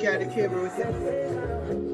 carry the cable with you.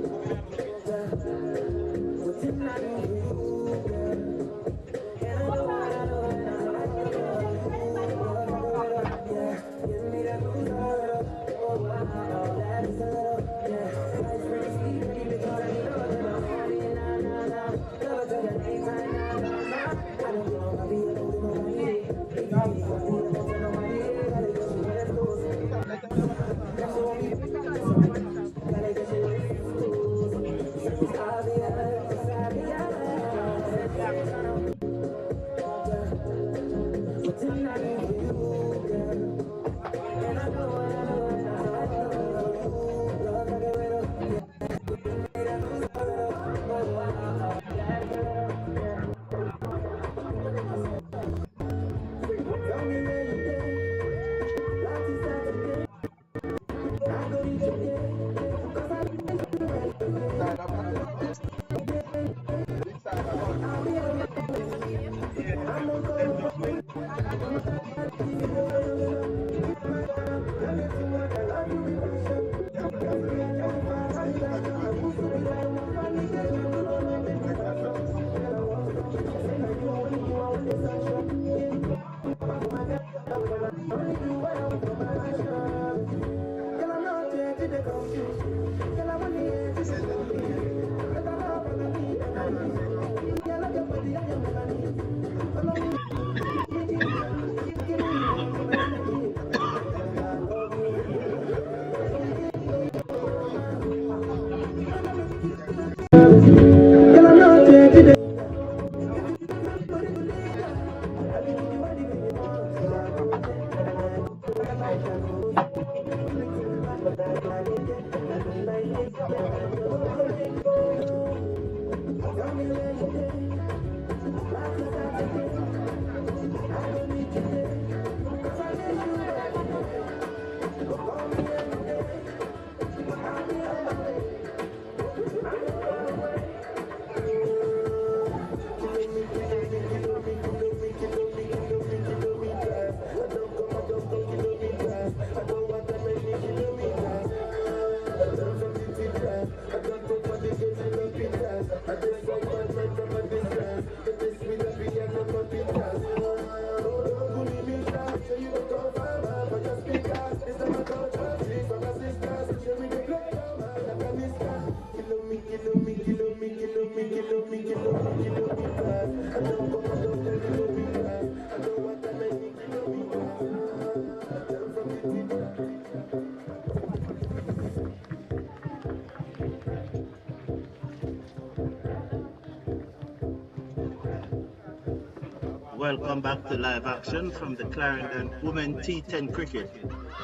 Welcome back to live action from the Clarendon Women T10 cricket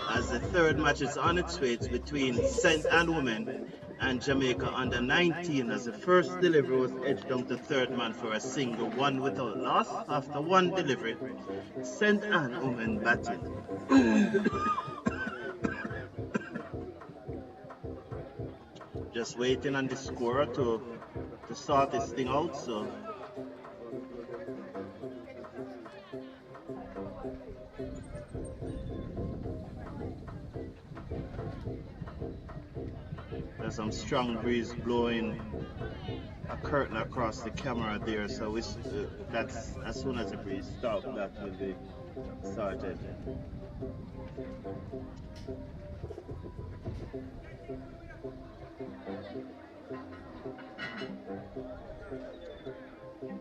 as the third match is on its way. It's between St. Anne Women and Jamaica U19 as the first delivery was edged down to third man for a single, one without loss. After one delivery, St. Anne Women batting. Just waiting on the scorer to sort this thing out. So there's some strong breeze blowing a curtain across the camera there, so that's as soon as the breeze stops, that will be started.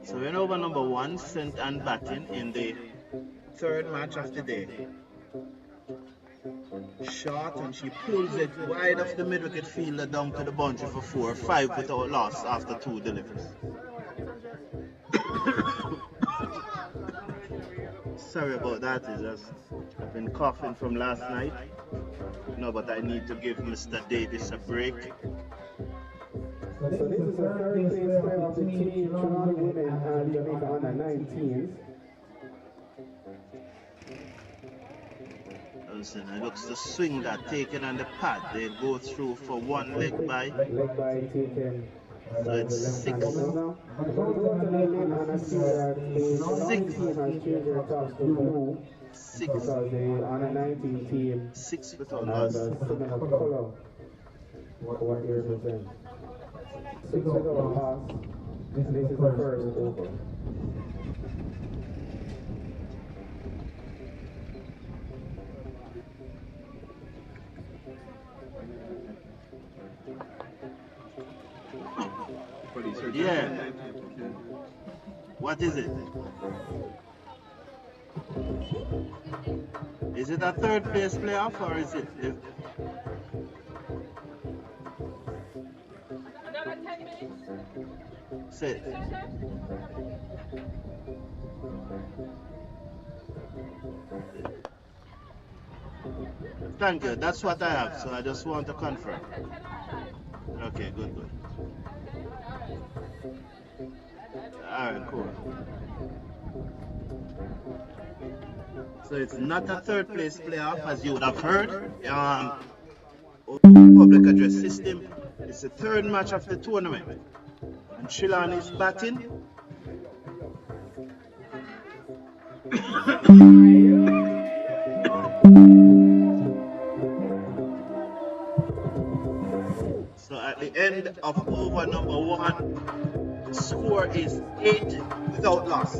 So we're over number one, St. Anne batting in the third match of the day. Short, and she pulls it wide off the mid-wicket fielder down to the boundary for 4, 5 without loss after 2 deliveries. Sorry about that, I've been coughing from last night. No, but I need to give Mr. Davis a break. So this is the third place player of the team, Toronto Women and Jamaica U19. Listen, it looks to swing that taken on the pad. They go through for one leg by. Leg by taken. So it's 6. 6 because the under 19 team 6 without loss. Color. What represents 6 without loss. This is the first over. Yeah. What is it? Is it a third place playoff or is it? Another 10 minutes. Say. Thank you. That's what I have. So I just want to confirm. Okay, good, good. All right, cool. So it's not a third place playoff as you would have heard. Public address system. It's the third match of the tournament. And Chilan is batting. So at the end of over number 1, the score is 8 without loss.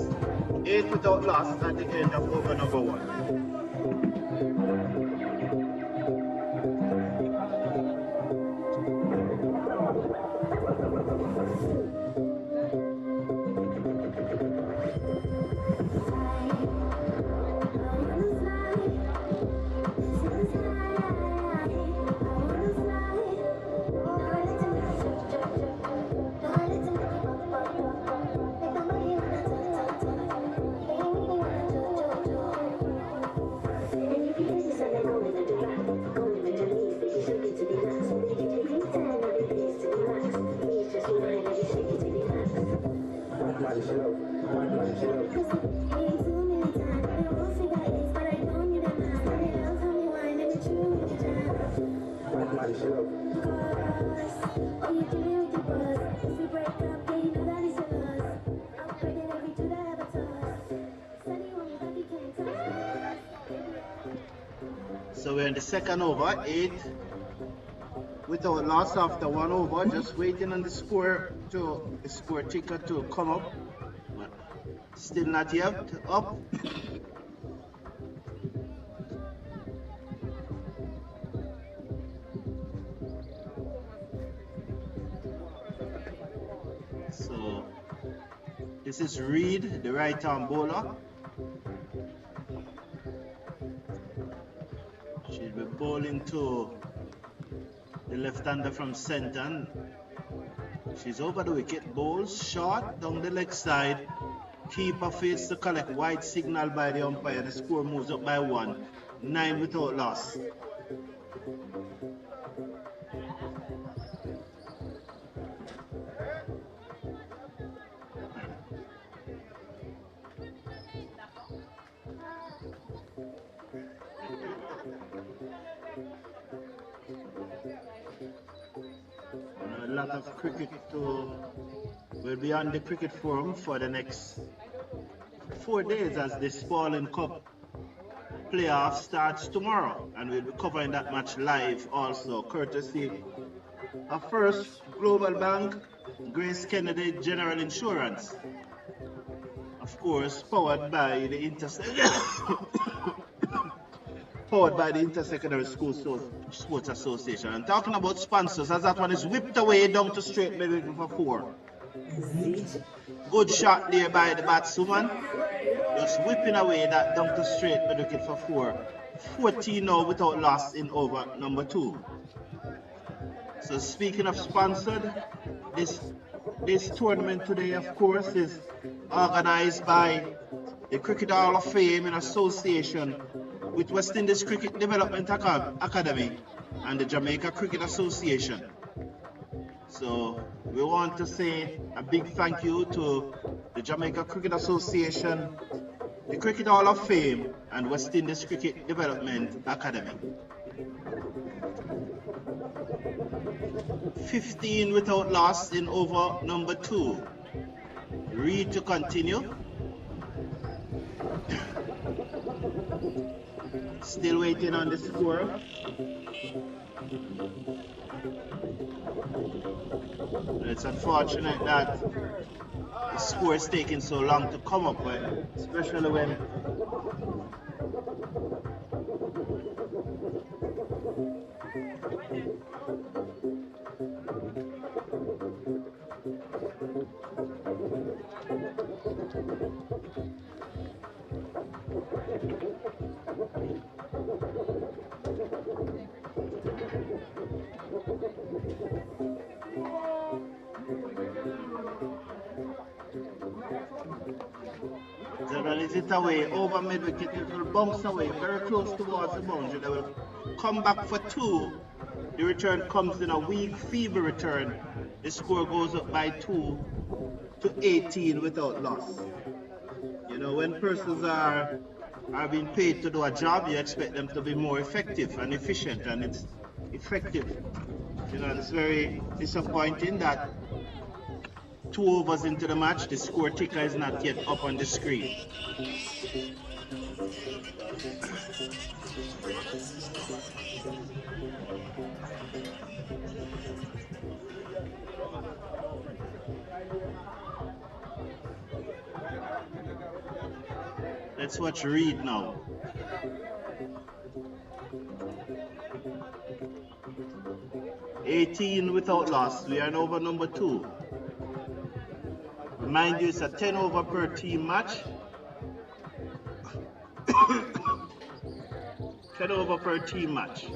8 without loss at the end of over number 1. So we're in the second over, 8 without loss after 1 over, just waiting on the score ticker to come up. Still not yet up. So this is Reed, the right arm bowler. She'll be bowling to the left-hander from Senton. She's over the wicket, bowls short down the leg side. Keeper fails to collect white signal by the umpire. The score moves up by 1. 9 without loss. A lot of cricket will be on the cricket forum for the next 4 days as the Spalding Cup playoff starts tomorrow, and we'll be covering that match live also, courtesy of First Global Bank, Grace Kennedy General Insurance, of course powered by the Intersecondary School Sports Association. And talking about sponsors, as that one is whipped away down to straight middle for 4. Good shot there by the batswoman. Just whipping away that down to straight middle for 4. 14 now without loss in over number 2. So speaking of sponsored, this tournament today, of course, is organized by the Cricket Hall of Fame in association with West Indies Cricket Development Academy and the Jamaica Cricket Association. So we want to say a big thank you to the Jamaica Cricket Association, the Cricket Hall of Fame, and West Indies Cricket Development Academy. 15 without loss in over number 2. Reed to continue. Still waiting on the score. It's unfortunate that the score is taking so long to come up with, especially when they release it away over mid wicket. It will bounce away very close towards the boundary. They will come back for two. The return comes in a weak, feeble return. The score goes up by 2 to 18 without loss. You know, when persons are being paid to do a job, you expect them to be more effective and efficient, and it's effective. You know, it's very disappointing that 2 overs into the match, the score ticker is not yet up on the screen. Let's watch Reed now. "18 without loss. We are in over number 2. Remind you, it's a 10 over per team match. 10 over per team match.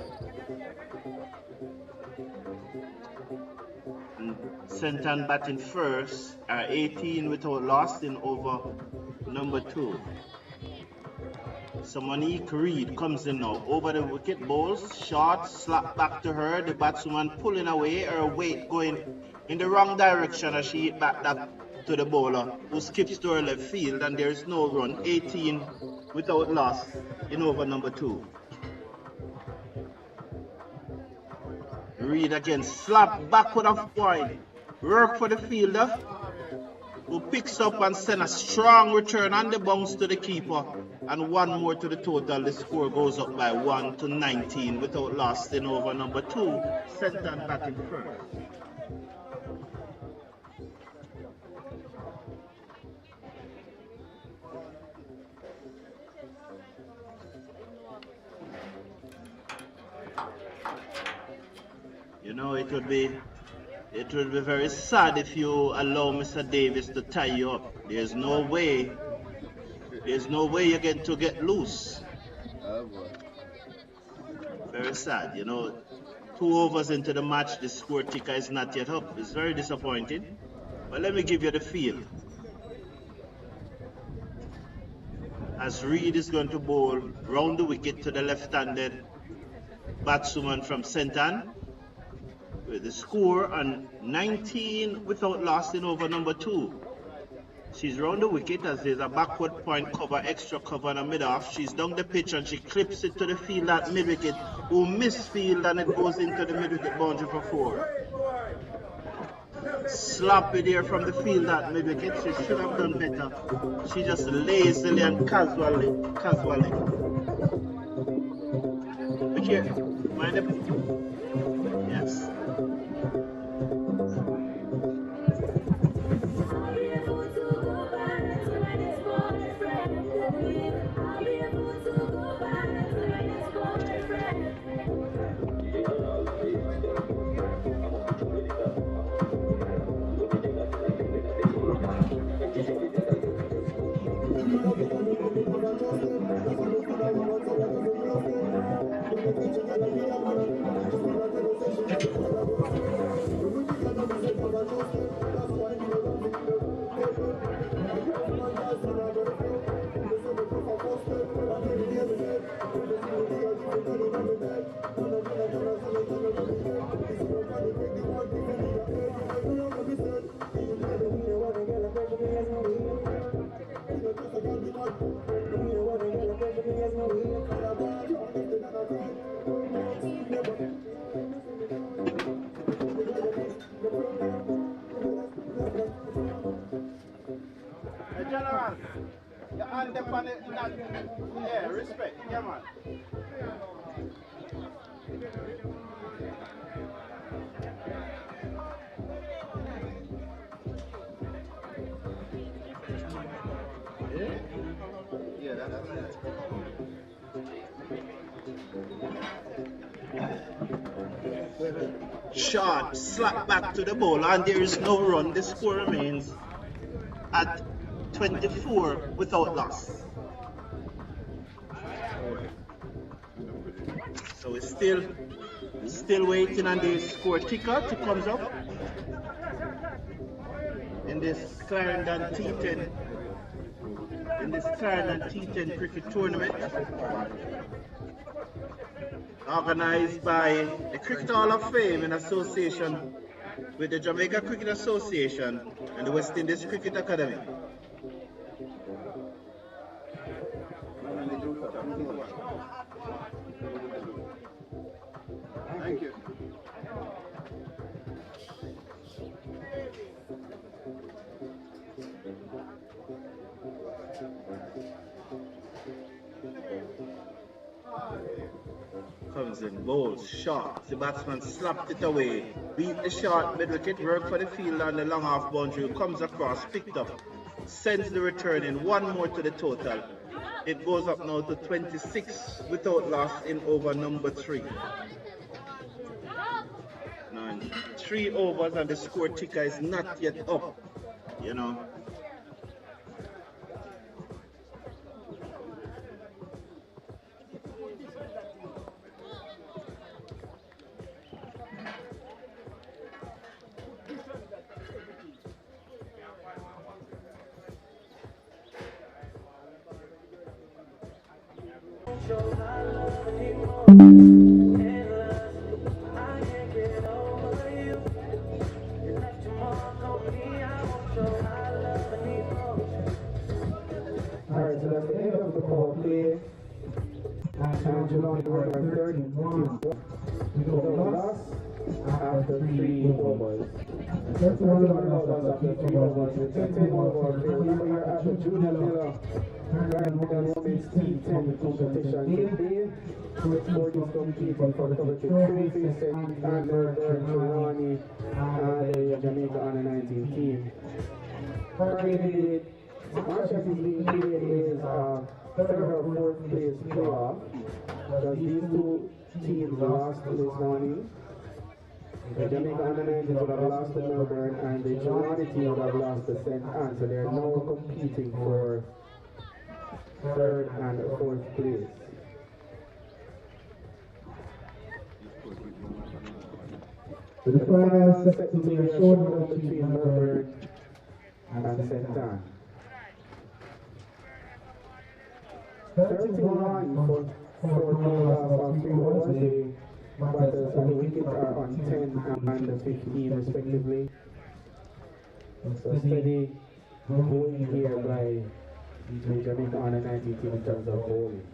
And Sentan batting first are 18 without loss in over number 2. So Monique Reed comes in now. Over the wicket, bowls, short, slap back to her. The batswoman pulling away, her weight going in the wrong direction as she hit back that to the bowler, who skips to her left field, and there is no run. 18 without loss in over number 2. Reed again, slap backward of point. Work for the fielder, who picks up and sends a strong return on the bounce to the keeper, and 1 more to the total. The score goes up by 1 to 19 without loss in over number 2. Sentan batting first. You know, it would be very sad if you allow Mr. Davis to tie you up. There's no way you're going to get loose. Very sad, you know. 2 overs into the match, the score ticker is not yet up. It's very disappointing. But let me give you the feel. As Reed is going to bowl round the wicket to the left-handed batswoman from Sentan, with the score on 19 without loss in over number 2. She's round the wicket as there's a backward point cover, extra cover and a mid-off. She's down the pitch and she clips it to the field at mid-wicket, who misfield, and it goes into the mid-wicket boundary for 4. Sloppy there from the field at mid-wicket. She should have done better. She just lazily and casually. Look here, mind it. Yes. General, your hand up on it, yeah, respect, yeah man. Yeah, that's right. Shot, slap back to the ball, and there is no run. The score remains at 24 without loss. So we're still waiting on the score ticker to comes up in this Clarendon T10 cricket tournament organized by the Cricket Hall of Fame in association with the Jamaica Cricket Association and the West Indies Cricket Academy. Thank you. Comes in, bowls, shot. The batsman slapped it away. Beat the shot, mid wicket, work for the field on the long half boundary. Comes across, picked up, sends the return in. One more to the total. It goes up now to 26 without loss in over number 3. 3 overs and the score ticker is not yet up. You know. Alright, so that's the end of the power play. And Geelong were third in one. Without loss after 3 overs. 31 overs after 3 overs. The 10 overs. Remember you're at the Junior Miller Clarendon Women's T10 competition today. Sport is competing for the coveted trophy set under Trelawney and the Jamaica U19 team. Currently, match that is being played is third or fourth place playoff. Because these two teams lost this morning. The Jamaica U19 would have lost to Melbourne and the Trelawney team would have lost to St. Anne. So they are now competing for third and fourth place. So the final set to be a showdown between Melbourne and St. Anne. 31 for no loss of 3 overs. The batters and wickets are on 10 and 15 respectively. So steady going here by the Jamaica U19 team in terms of bowling.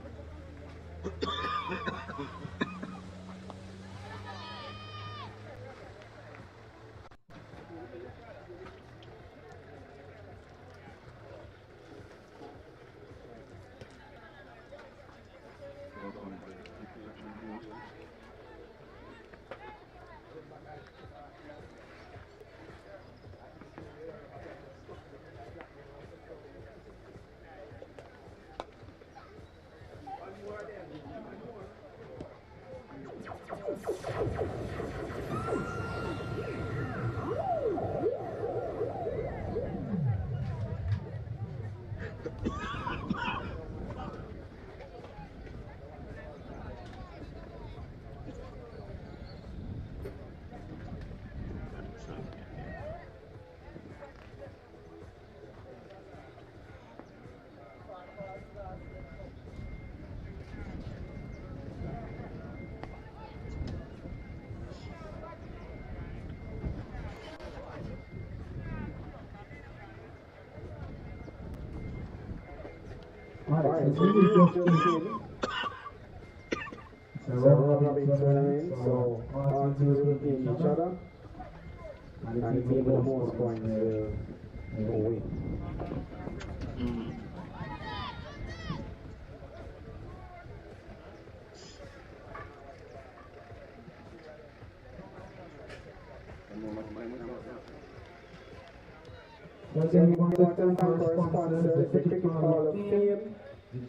Alright, so we just in. So round robin tournament, so all teams will play each other. And the team with the most points will win. Again, we want to thank our sponsors, the Cricket Hall of Fame,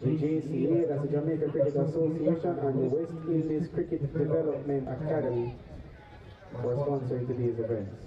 the JCA, that's the Jamaica Cricket Association, and the West Indies Cricket Development Academy for sponsoring today's events.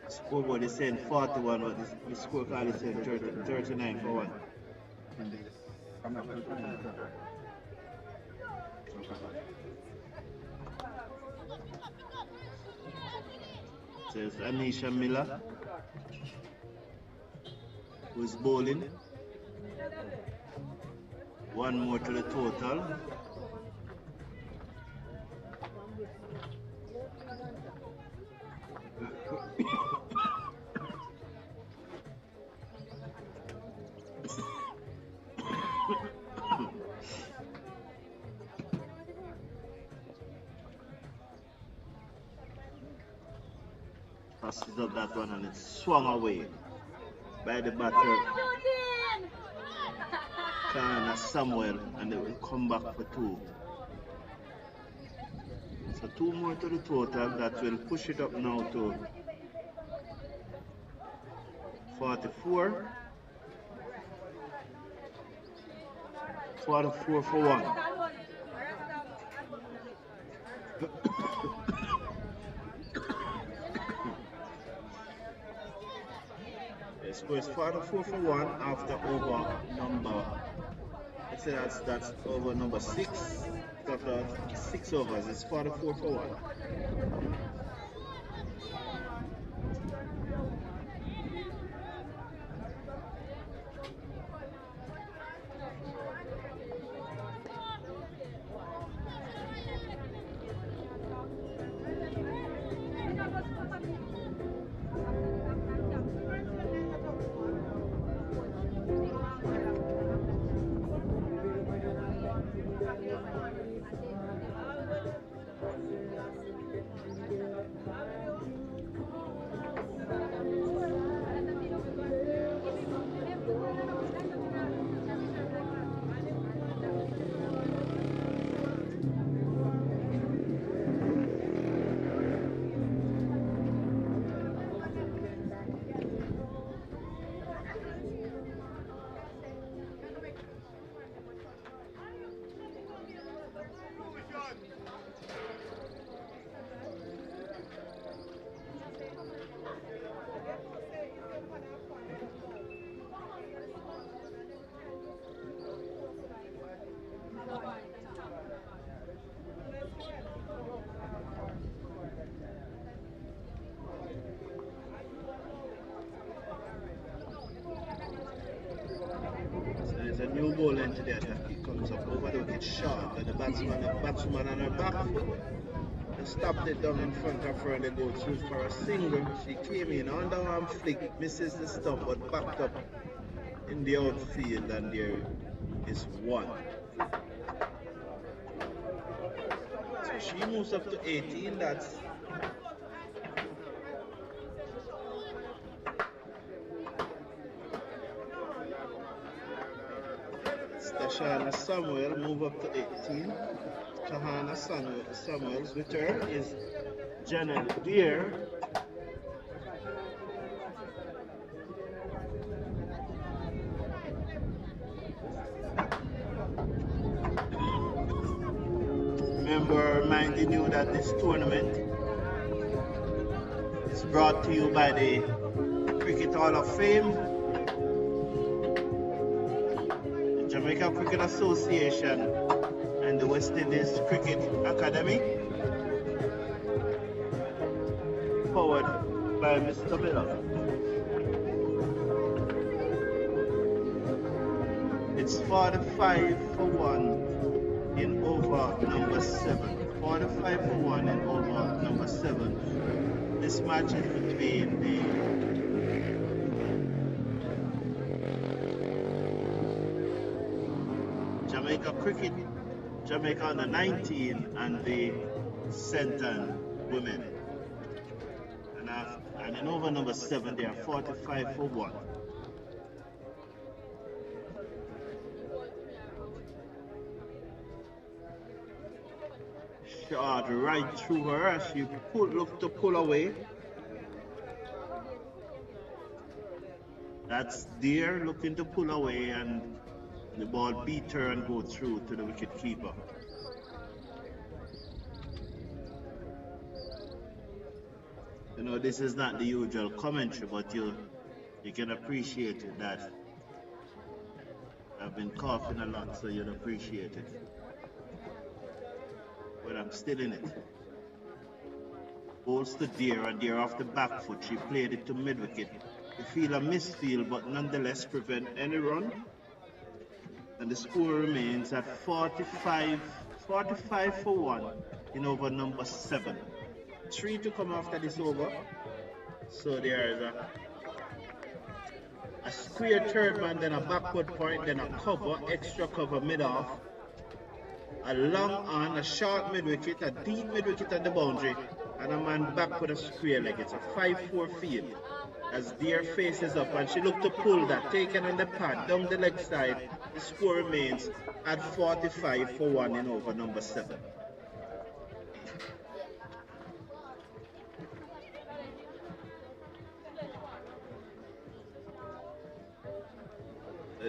Scoreboard is saying 41, but the scorecard is saying 39 for one. Says Anisha Miller, who is bowling. One more to the total. Passes up that one and it's swung away by the batter. Clarendon Samuel, and they will come back for two. So two more to the total. That will push it up now to 44. 44 for one. The score is 44 for one after over number. Let's say that's over number 6. After 6 overs, it's 44 for one. into the attack. It comes up over the wicket short, and the batswoman on her back foot. They stopped it down in front of her and they go through for a single. She came in, underarm flick, misses the stump, but backed up in the outfield, and there is one. So she moves up to 18. That's Shahana Samuel move up to 18. Shahana Samuel's with her is Janet Deere. Remember, reminding you that this tournament is brought to you by the Cricket Hall of Fame, the Jamaica Cricket Association, and the West Indies Cricket Academy, powered by Mr. Miller. It's 45 for 1 in over number 7. 45 for 1 in over number 7. This match is between the Jamaica U19 and the St. women. And in over number 7, they are 45 for 1. Shot right through her as she looked to pull away. That's Deere looking to pull away, and the ball beat her and go through to the wicket keeper. You know, this is not the usual commentary, but you can appreciate it, that I've been coughing a lot, so you'll appreciate it. But I'm still in it. Balls to Deere, and Deere off the back foot. She played it to mid-wicket. The fielder misfield, but nonetheless prevent any run. And the score remains at 45 for 1 in over number 7. 3 to come after this over. So there is a square third man, then a backward point, then a cover, extra cover mid-off. A long on, a short mid-wicket, a deep mid-wicket at the boundary, and a man back with a square leg. It's a 5-4 field. As Deere faces up, and she looked to pull that, taken on the pad, down the leg side. The score remains at 45 for 1 in over number 7.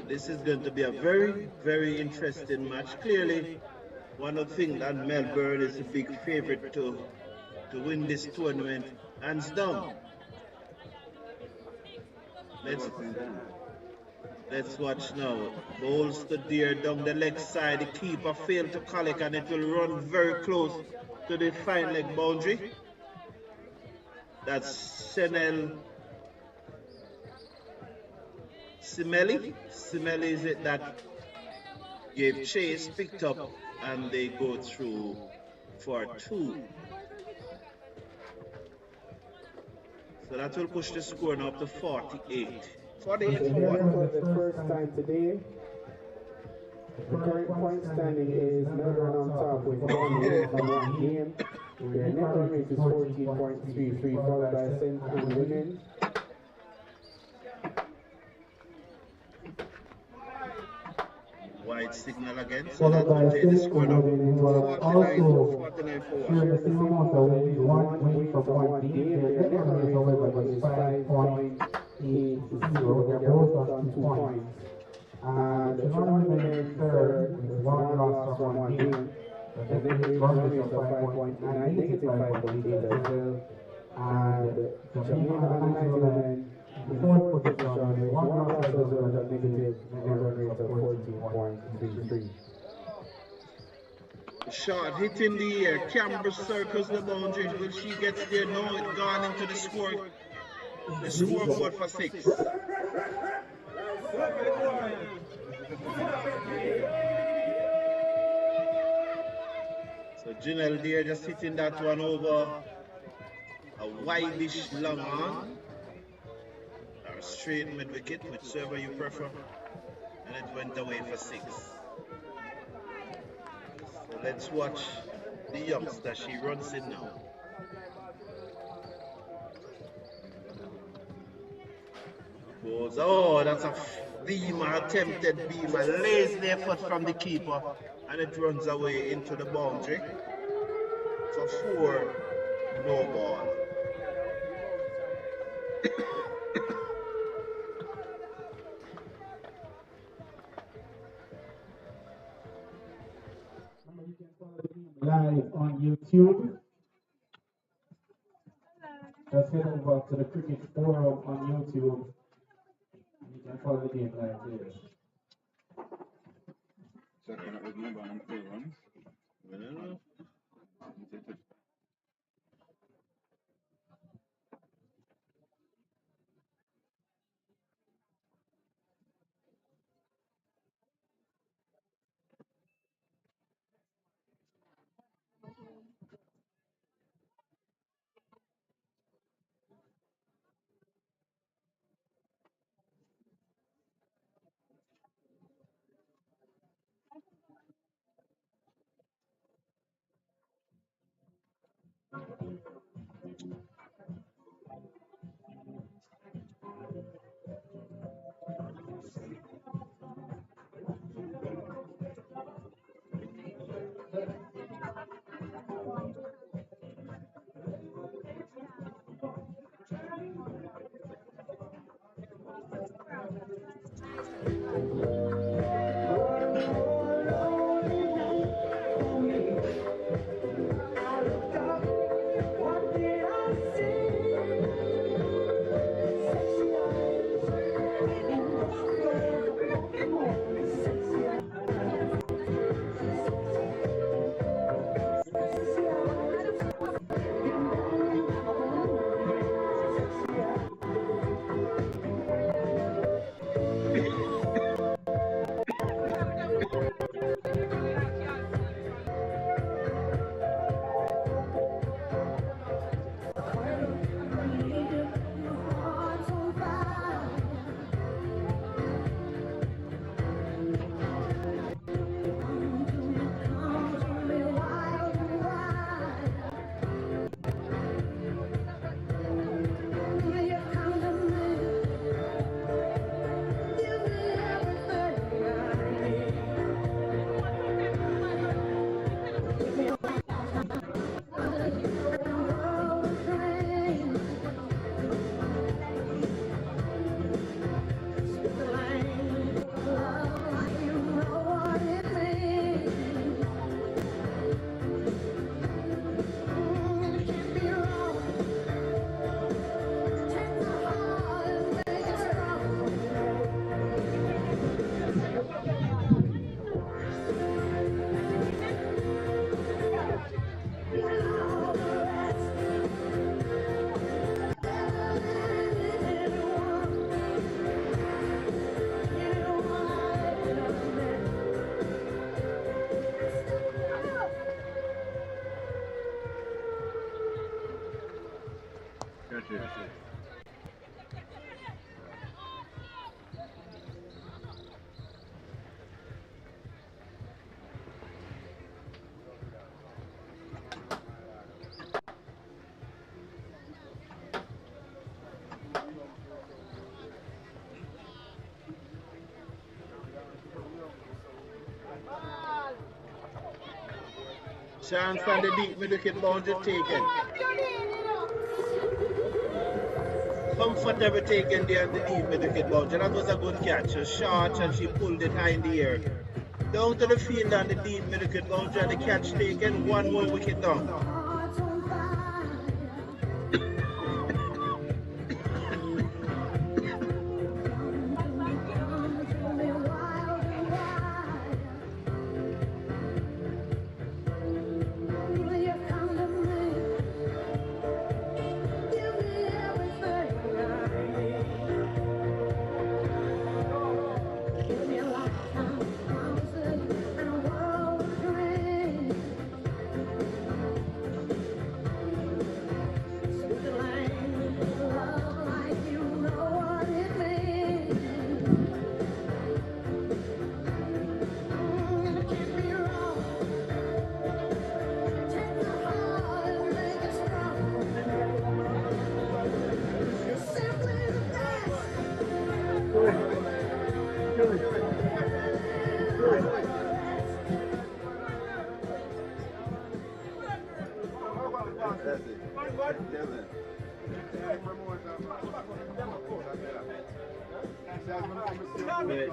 This is going to be a very, very interesting match. Clearly, one of the things that Melbourne is a big favorite to win this tournament, hands down. Let's watch now. Balls to Deere down the leg side. The keeper failed to collect, and it will run very close to the fine leg boundary. That's Chanel Simeli. Simeli is it that gave chase, picked up, and they go through for 2. So that will push the score now up to 48. 48 for 1. For the first time today, the current point standing is Melbourne on top with 1 win from 1 game. Their net run rate is 14.33, followed by St. and Women. White signal again, so that will take the score now 49 for 1. Share the same amount of wins, 1 win from 1 game. Their net run rate, however, is 5.80. They're both on 2 points. And the Toronto Women third with 1 loss from 1 game. The negative run rate of 5.9, negative 5.8 as well. And Jamaica U19 the fourth position with 1 loss as well as a negative run rate of 14.33. Shot hit in the air. Campbell circles the boundary. Will she get there? No, it gone into the scoreboard for 6. So Janelle there just hitting that one over a wideish long on or straight mid wicket, whichever you prefer, and it went away for 6. So let's watch the youngster. She runs in now. Goes, oh, that's a beamer, attempted beamer, lazy effort from the keeper, and it runs away into the boundary. So 4, no ball. Live on YouTube. Just head over to the Cricket Forum on YouTube. You can follow the game live there. Chance on the deep mid-wicket boundary taken. Comfortable taken there at the deep mid-wicket boundary. That was a good catch. A short and she pulled it high in the air. Down to the field on the deep mid-wicket boundary and the catch taken. 1 more wicket down.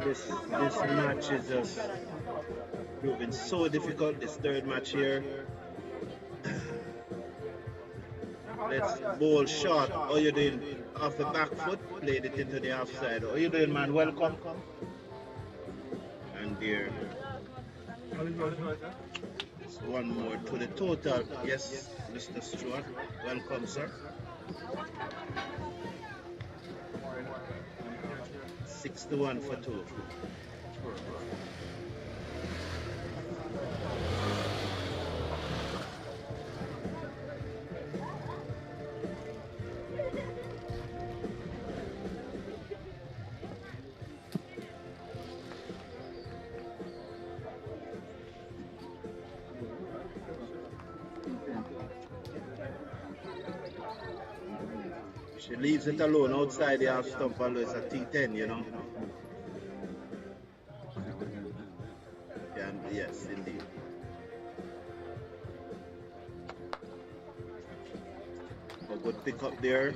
This match is just proving so difficult. This third match here. Let's bowl short. All you doing off the back foot, played it into the offside. All you doing, man? Welcome. And there. It's one more to the total. Yes, Mr. Stewart. Welcome, sir. 6-1 for 2. She leaves it alone outside the half stump, although it's a T10, you know. And yes, indeed. A good pick up there.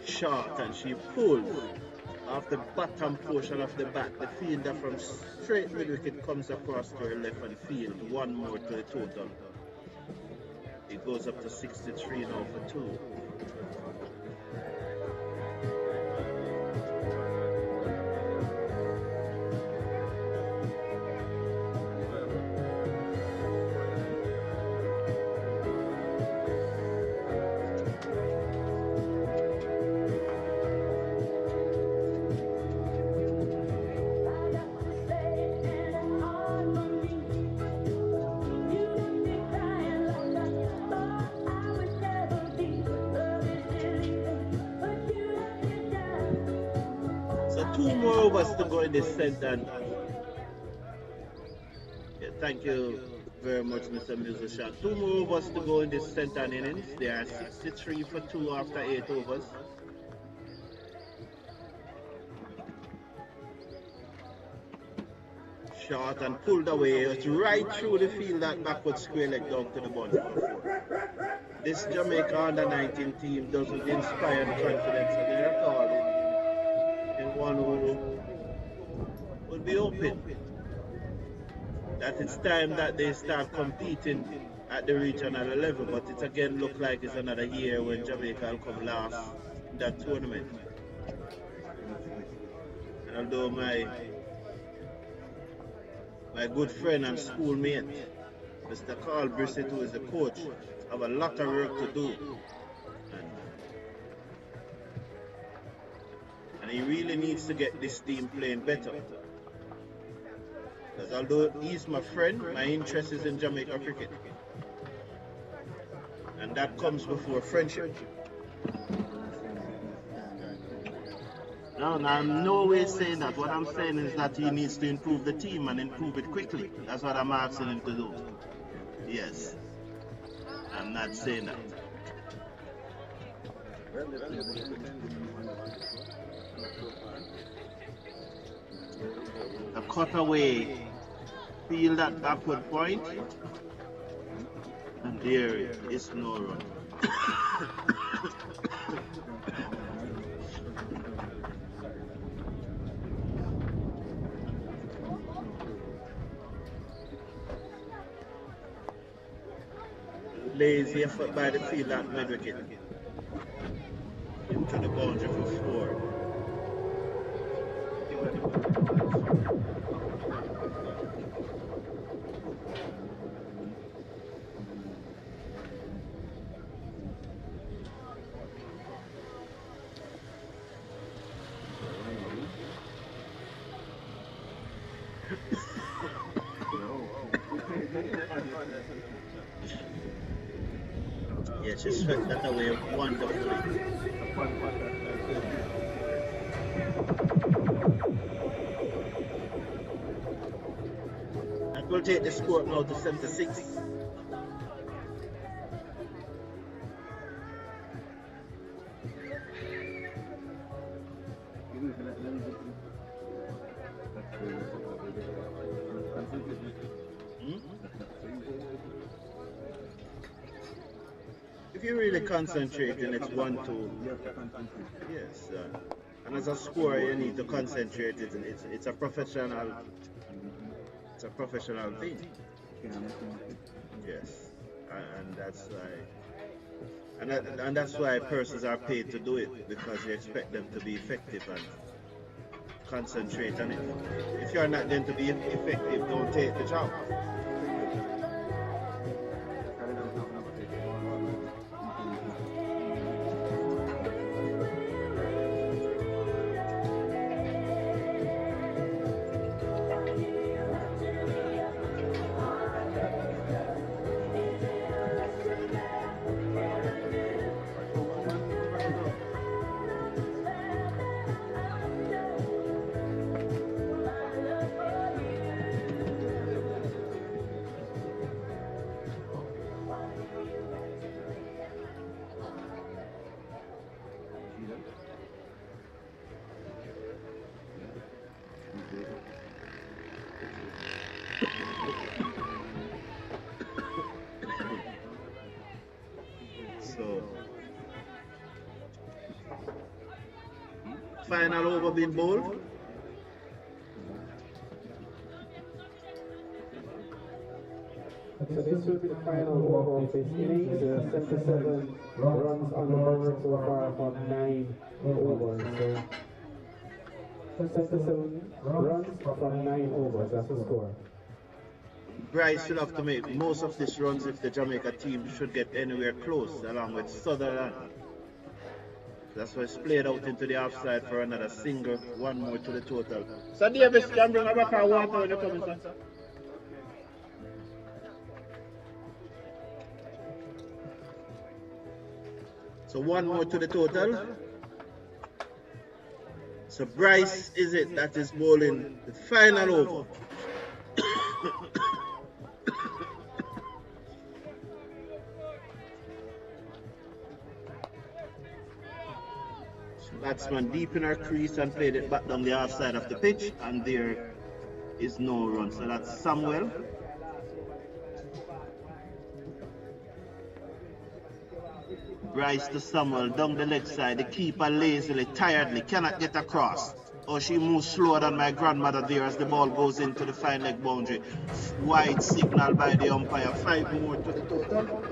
Short, and she pulls off the bottom portion of the bat. The fielder from straight mid wicket comes across to her left and field. One more to the total. It goes up to 63 now for 2. Two more overs to go in this center. Yeah, thank you very much, Mr. Musician. 2 more overs to go in this center innings. They are 63 for 2 after 8 overs. Short and pulled away. It's right through the field, that backward square leg down to the boundary for 4. This Jamaica under-19 team doesn't inspire the confidence of the record. One who will be open that it's time that they start competing at the regional level, but it again look like it's another year when Jamaica will come last in that tournament. And although my good friend and schoolmate Mr. Carl Brissett, who is the coach, have a lot of work to do. And he really needs to get this team playing better. Because although he's my friend, my interest is in Jamaica cricket. And that comes before friendship. No, I'm no way saying that. What I'm saying is that he needs to improve the team and improve it quickly. That's what I'm asking him to do. Yes. I'm not saying that. A cutaway, feel that backward point, and there is no run. Lazy effort by the field at mid wicket. Into the boundary for 4. Yeah, she swept that away wonderfully. That will take the score now to 76. if you really concentrate, then it's 1-2. Yes. And as a scorer, you need to concentrate. It's a professional. It's a professional thing. Yes. And that's why. And that's why persons are paid to do it, because you expect them to be effective and concentrate on it. If you're not going to be effective, don't take the job. So, final over being bowled. So this will be the final over of this innings. 77 runs on the board so far from 9 overs. So 77 runs from 9 overs, that's the score. Bryce will have to make most of these runs if the Jamaica team should get anywhere close, along with Sutherland. That's why it's played out into the offside for another single, one more to the total. So Davis, can bring a back of water when you come in, sir. So one more to the total. So Bryce is it that is bowling the final over. Batsman deep in our crease and played it back down the half side of the pitch, and there is no run. So that's Samuel. Bryce to Samuel down the leg side. The keeper lazily, tiredly, cannot get across. Oh, she moves slower than my grandmother there as the ball goes into the fine leg boundary. Wide signal by the umpire. 5 more to the total.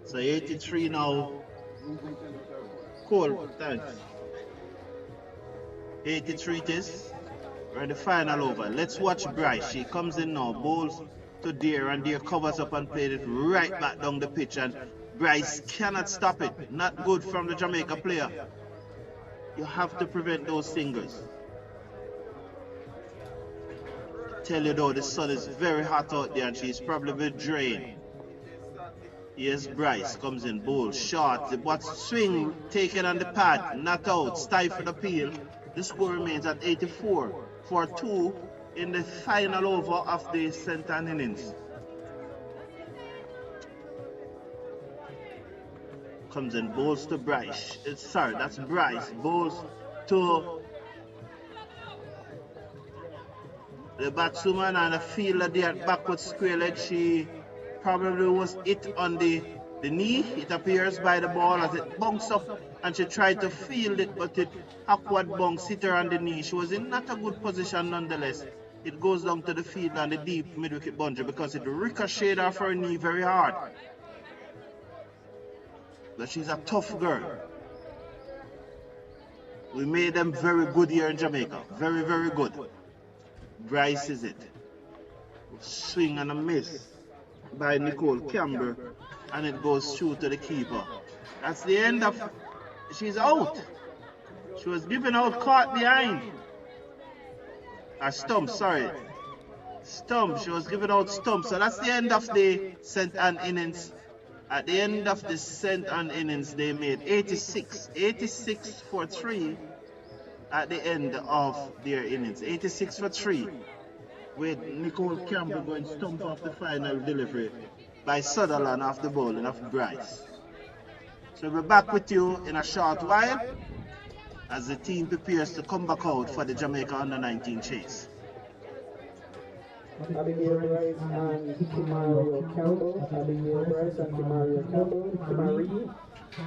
So 83 now. Cool, thanks. 83 it is. We're in the final over. Let's watch Bryce. She comes in now, bowls to Deere, and Deere covers up and played it right back down the pitch, and Bryce cannot stop it. Not good from the Jamaica player. You have to prevent those singles. Tell you though, the sun is very hot out there and she's probably been drained. Yes, Bryce comes in, bowl, short, what swing taken on the pad, not out, stifled appeal. The score remains at 84 for 2 in the final over of the St. Ann innings. Comes in, bowls to Bryce. Sorry, that's Bryce. Bowls to the batswoman and the fielder there backward square leg. She probably was hit on the knee, it appears, by the ball as it bounced up, and she tried to field it, but it awkward bounce hit her on the knee. She was in not a good position nonetheless. It goes down to the field and the deep mid-wicket boundary because it ricocheted off her knee very hard. But she's a tough girl. We made them very good here in Jamaica. Very, very good. Bryce is it. Swing and a miss by Nicole Campbell, and it goes through to the keeper. That's the end of. She's out. She was given out, caught behind. Stump, sorry. Stump. She was given out stump. So that's the end of the St. Ann innings. At the end of the St. Ann innings, they made 86 for 3 at the end of their innings. 86 for 3. With Nicole Campbell going stump off the final delivery by Sutherland off the bowling of Bryce. So we'll be back with you in a short while as the team prepares to come back out for the Jamaica U19 chase. Abigail Bryce and Kimario Campbell. Abigail Bryce and Kimario Campbell. Kimari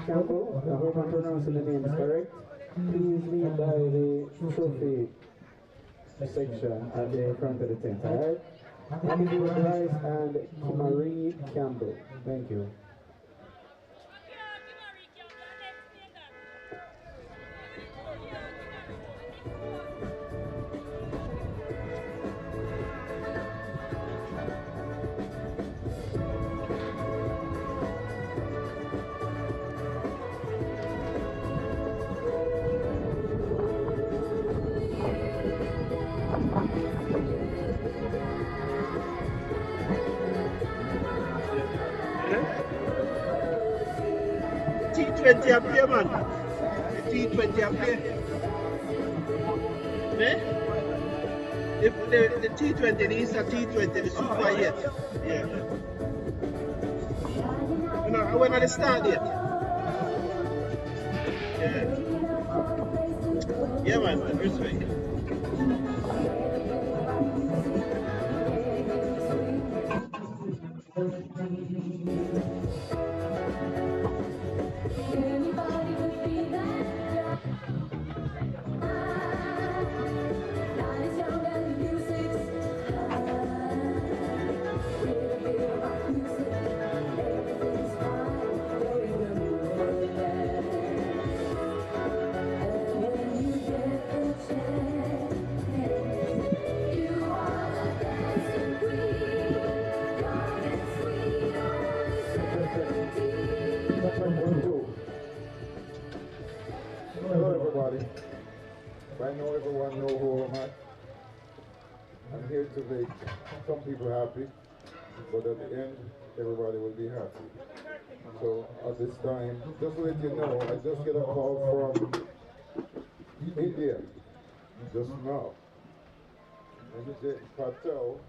Campbell. I hope I'm pronouncing the names correct. Please meet by the trophy section at the front of the tent, alright? Abigail Bryce and Kimari Campbell. Thank you. T20 up here, man. The T20 up here. Eh? The T20, the Easter T20, the Super yet. Yeah. You know, I went at the start yet. Yeah. Yeah, man, respect. Hello everybody. I know everyone know who I'm at. I'm here to make some people happy, but at the end, everybody will be happy. So at this time, just to let you know, I just get a call from India just now. Mr. Patel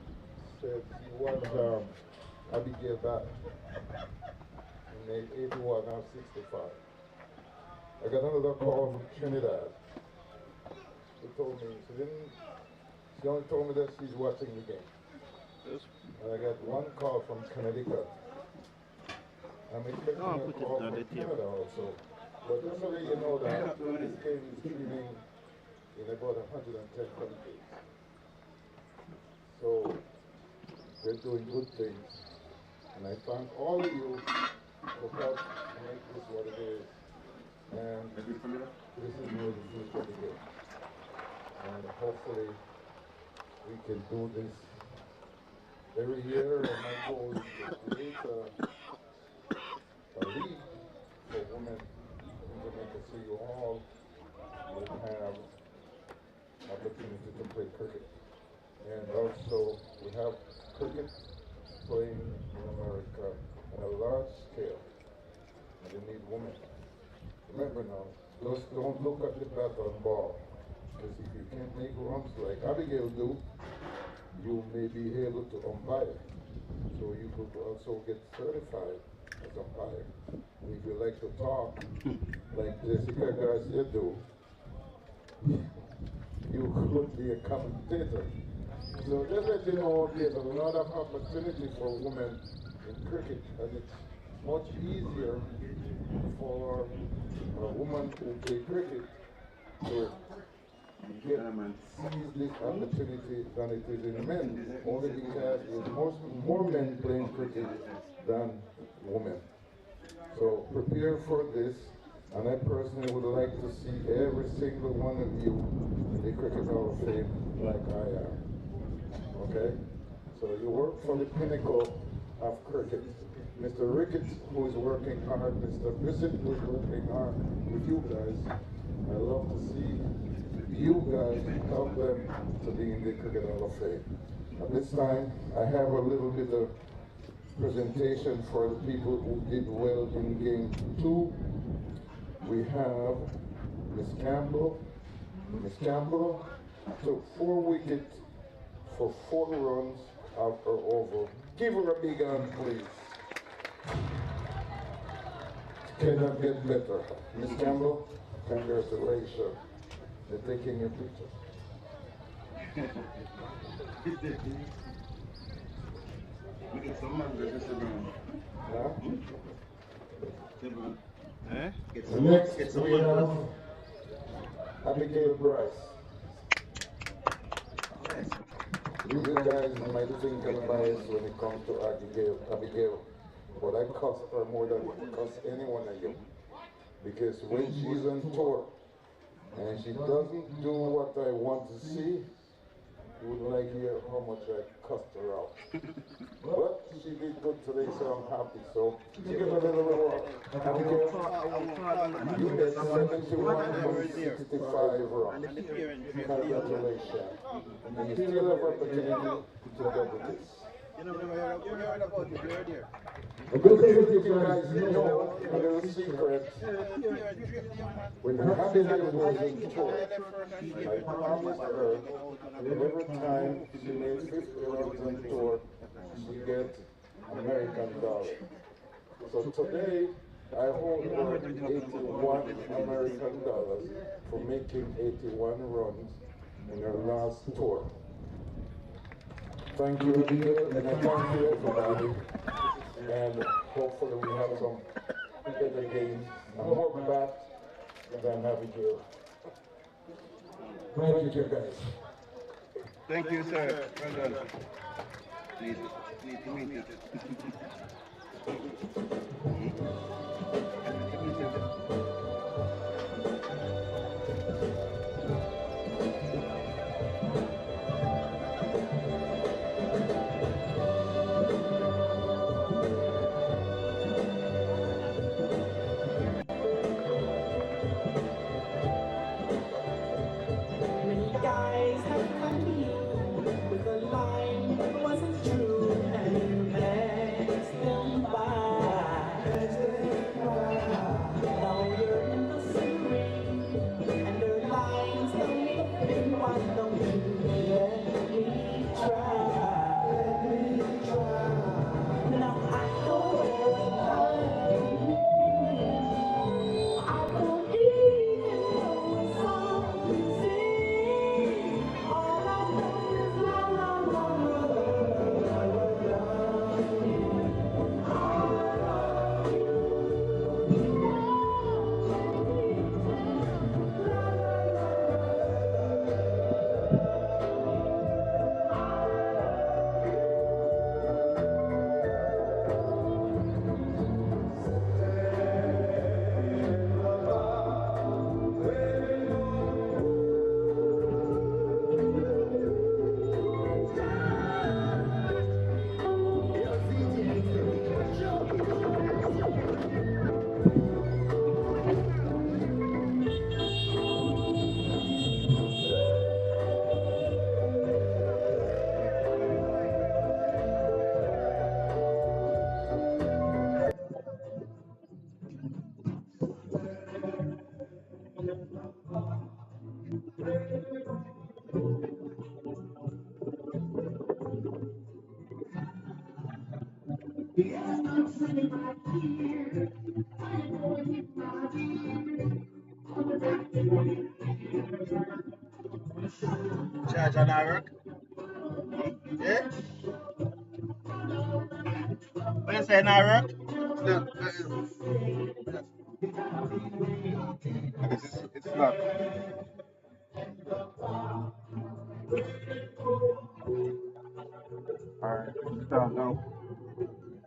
said he wants Abigail back. He made 81 out of 65. I got another call from Trinidad. She told me, she only told me that she's watching the game. And I got one call from Connecticut. I'm expecting a call from Canada also. But just so that you know that this game is streaming in about 110 countries. So they're doing good things. And I thank all of you for helping make this what it is. And this is where the future begins. And hopefully we can do this every year. And my goal is to create a league for women in Jamaica so you all will have opportunity to play cricket. And also we have cricket playing in America on a large scale. And they need women. Remember now, just don't look at the bat on ball. Because if you can't make runs like Abigail do, you may be able to umpire. So you could also get certified as umpire. And if you like to talk, like Jessica Garcia do, you could be a commentator. So just let you know, there's a lot of opportunity for women in cricket, and it's much easier for a woman who plays cricket to get seize this opportunity than it is in men, only because there's more men playing cricket than women. So prepare for this, and I personally would like to see every single one of you in the Cricket Hall of Fame like I am. Okay? So you work for the pinnacle of cricket. Mr. Ricketts, who is working hard, Mr. Bissett, who is working hard with you guys. I love to see you guys help them to be in the Cricket Hall of Fame. At this time, I have a little bit of presentation for the people who did well in game 2. We have Miss Campbell. Miss Campbell took 4 wickets for 4 runs out or over. Give her a big hand, please. cannot get better. Miss Campbell, congratulations. They're taking your picture. We get some mangoes just around. Huh? Eh? Next, we have Abigail Bryce. You guys might think I'm biased when it comes to Abigail, but I cost her more than I cost any one of you. Because when she's on tour and she doesn't do what I want to see, you would like to hear how much I cussed her out. But she did good today, so I'm happy. So she gave a little reward. Abigail, you get 71 from 65 runs. Congratulations. And you still have opportunity to double this. I'm going to let you guys know a little secret. When Abigail was in tour, I promised her every time she made 50 runs on tour, she gets American dollars. So today, I hold her 81 American dollars for making 81 runs in her last tour. Thank you, Abigail, and I thank you, everybody. And hopefully we have some better games and more bats than Abigail. Thank you, guys. Thank you, sir. Well done. Please to meet you. Many guys have come to you with a line that wasn't true, and you passed them by. Now you're in the city, and their lines don't fit. Why don't you let me try? Now I know where the line is. I don't even know what song to sing. All I know is la la la la la la Charge on our work? Yeah? What you say, our work? No, it's locked. Alright, start now.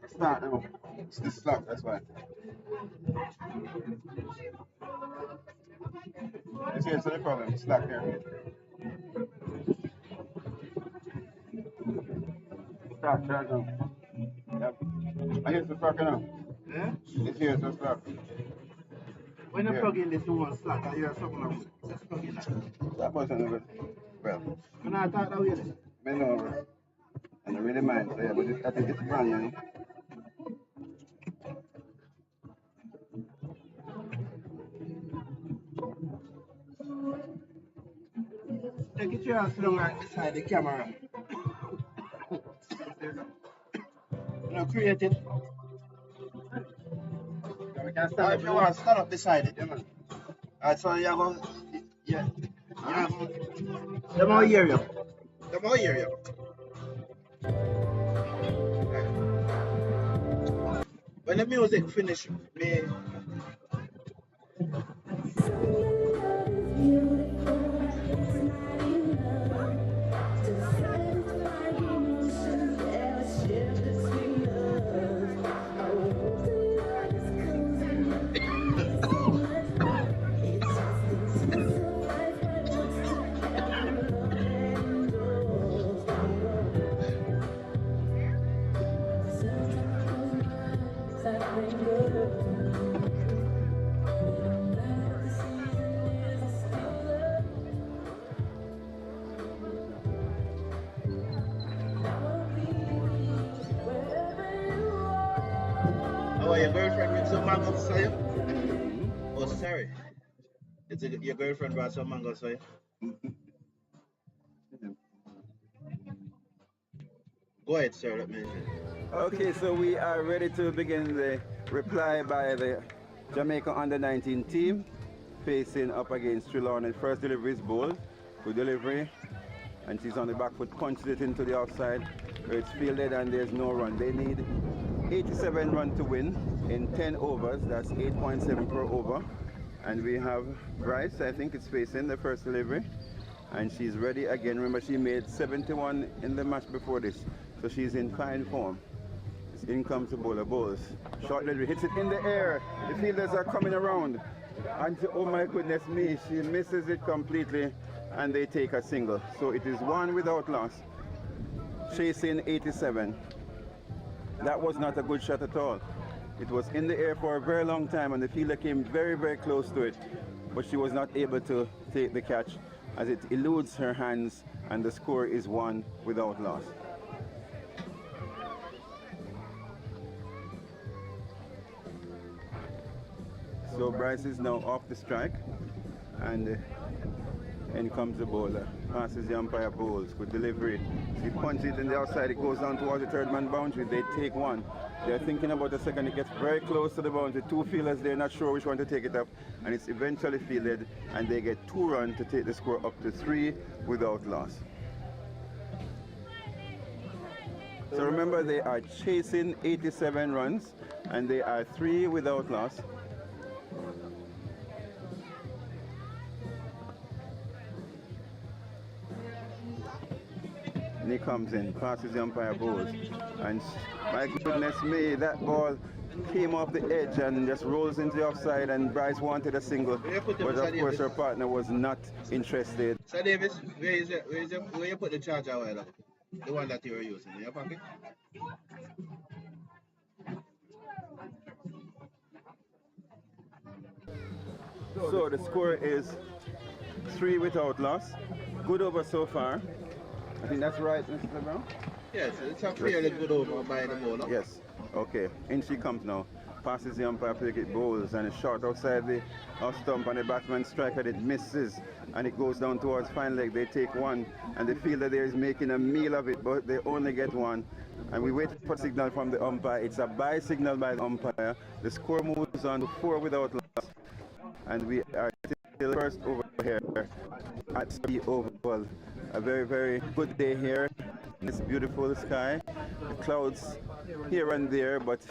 Start now. It's locked, that's why. You see, it's the problem. It's locked there. Start, charge now. Yep. I hear it's locked now. Yeah? It's here, it's locked. When you plug in this one slot, I hear something like that. Just plug in that. That wasn't good. Well, when I thought that way, bend over. And I really mind, so yeah, but I think it's brand new. Take your chair sit down right beside the camera. You know, create it. If you want, stand up beside it, yeah, man. Alright, so you're going, yeah. Them all hear you. Them all hear you. When the music finish, me. Oh, your girlfriend with some mangoes for you? Oh, sorry. Your girlfriend brought some mangoes for you? Go ahead, sir. Let me hear. Okay, so we are ready to begin the reply by the Jamaica U19 team facing up against Trelawney. First delivery is bold. Good delivery. And she's on the back foot, punches it into the offside where it's fielded and there's no run. They need 87 runs to win in 10 overs. That's 8.7 per over. And we have Bryce, I think it's facing the first delivery. And she's ready again. Remember, she made 71 in the match before this. So she's in fine form. In comes the bowler, bowls. Short delivery, hits it in the air. The fielders are coming around. And oh my goodness me, she misses it completely and they take a single. So it is one without loss. Chasing 87. That was not a good shot at all. It was in the air for a very long time and the fielder came very, very close to it. But she was not able to take the catch as it eludes her hands and the score is one without loss. So Bryce is now off the strike and in comes the bowler. Passes the umpire, bowls, good delivery. She punches it in the outside, it goes down towards the third man boundary. They take one. They're thinking about the second, it gets very close to the boundary. Two fielders, they're not sure which one to take it up and it's eventually fielded and they get 2 runs to take the score up to 3 without loss. So remember, they are chasing 87 runs and they are 3 without loss. And he comes in, passes the umpire, bowls, and my goodness me, that ball came off the edge and just rolls into the offside and Bryce wanted a single, but of course her partner was not interested. Sir Davis, where you put the charger oil? The one that you were using in your pocket? So the score is 3 without loss. Good over so far. I think that's right, Mr. Brown? Yes, it's a fairly good over by the bowler. Yes. Okay. In she comes now. Passes the umpire, pick it, bowls, and it's short outside the off stump, and the batsman strike and it misses, and it goes down towards fine leg. They take one, and the fielder there is making a meal of it, but they only get one. And we wait for signal from the umpire. It's a bye signal by the umpire. The score moves on to 4 without loss, and we are still first over here at the Oval. A very, very good day here. It's beautiful sky, clouds here and there, but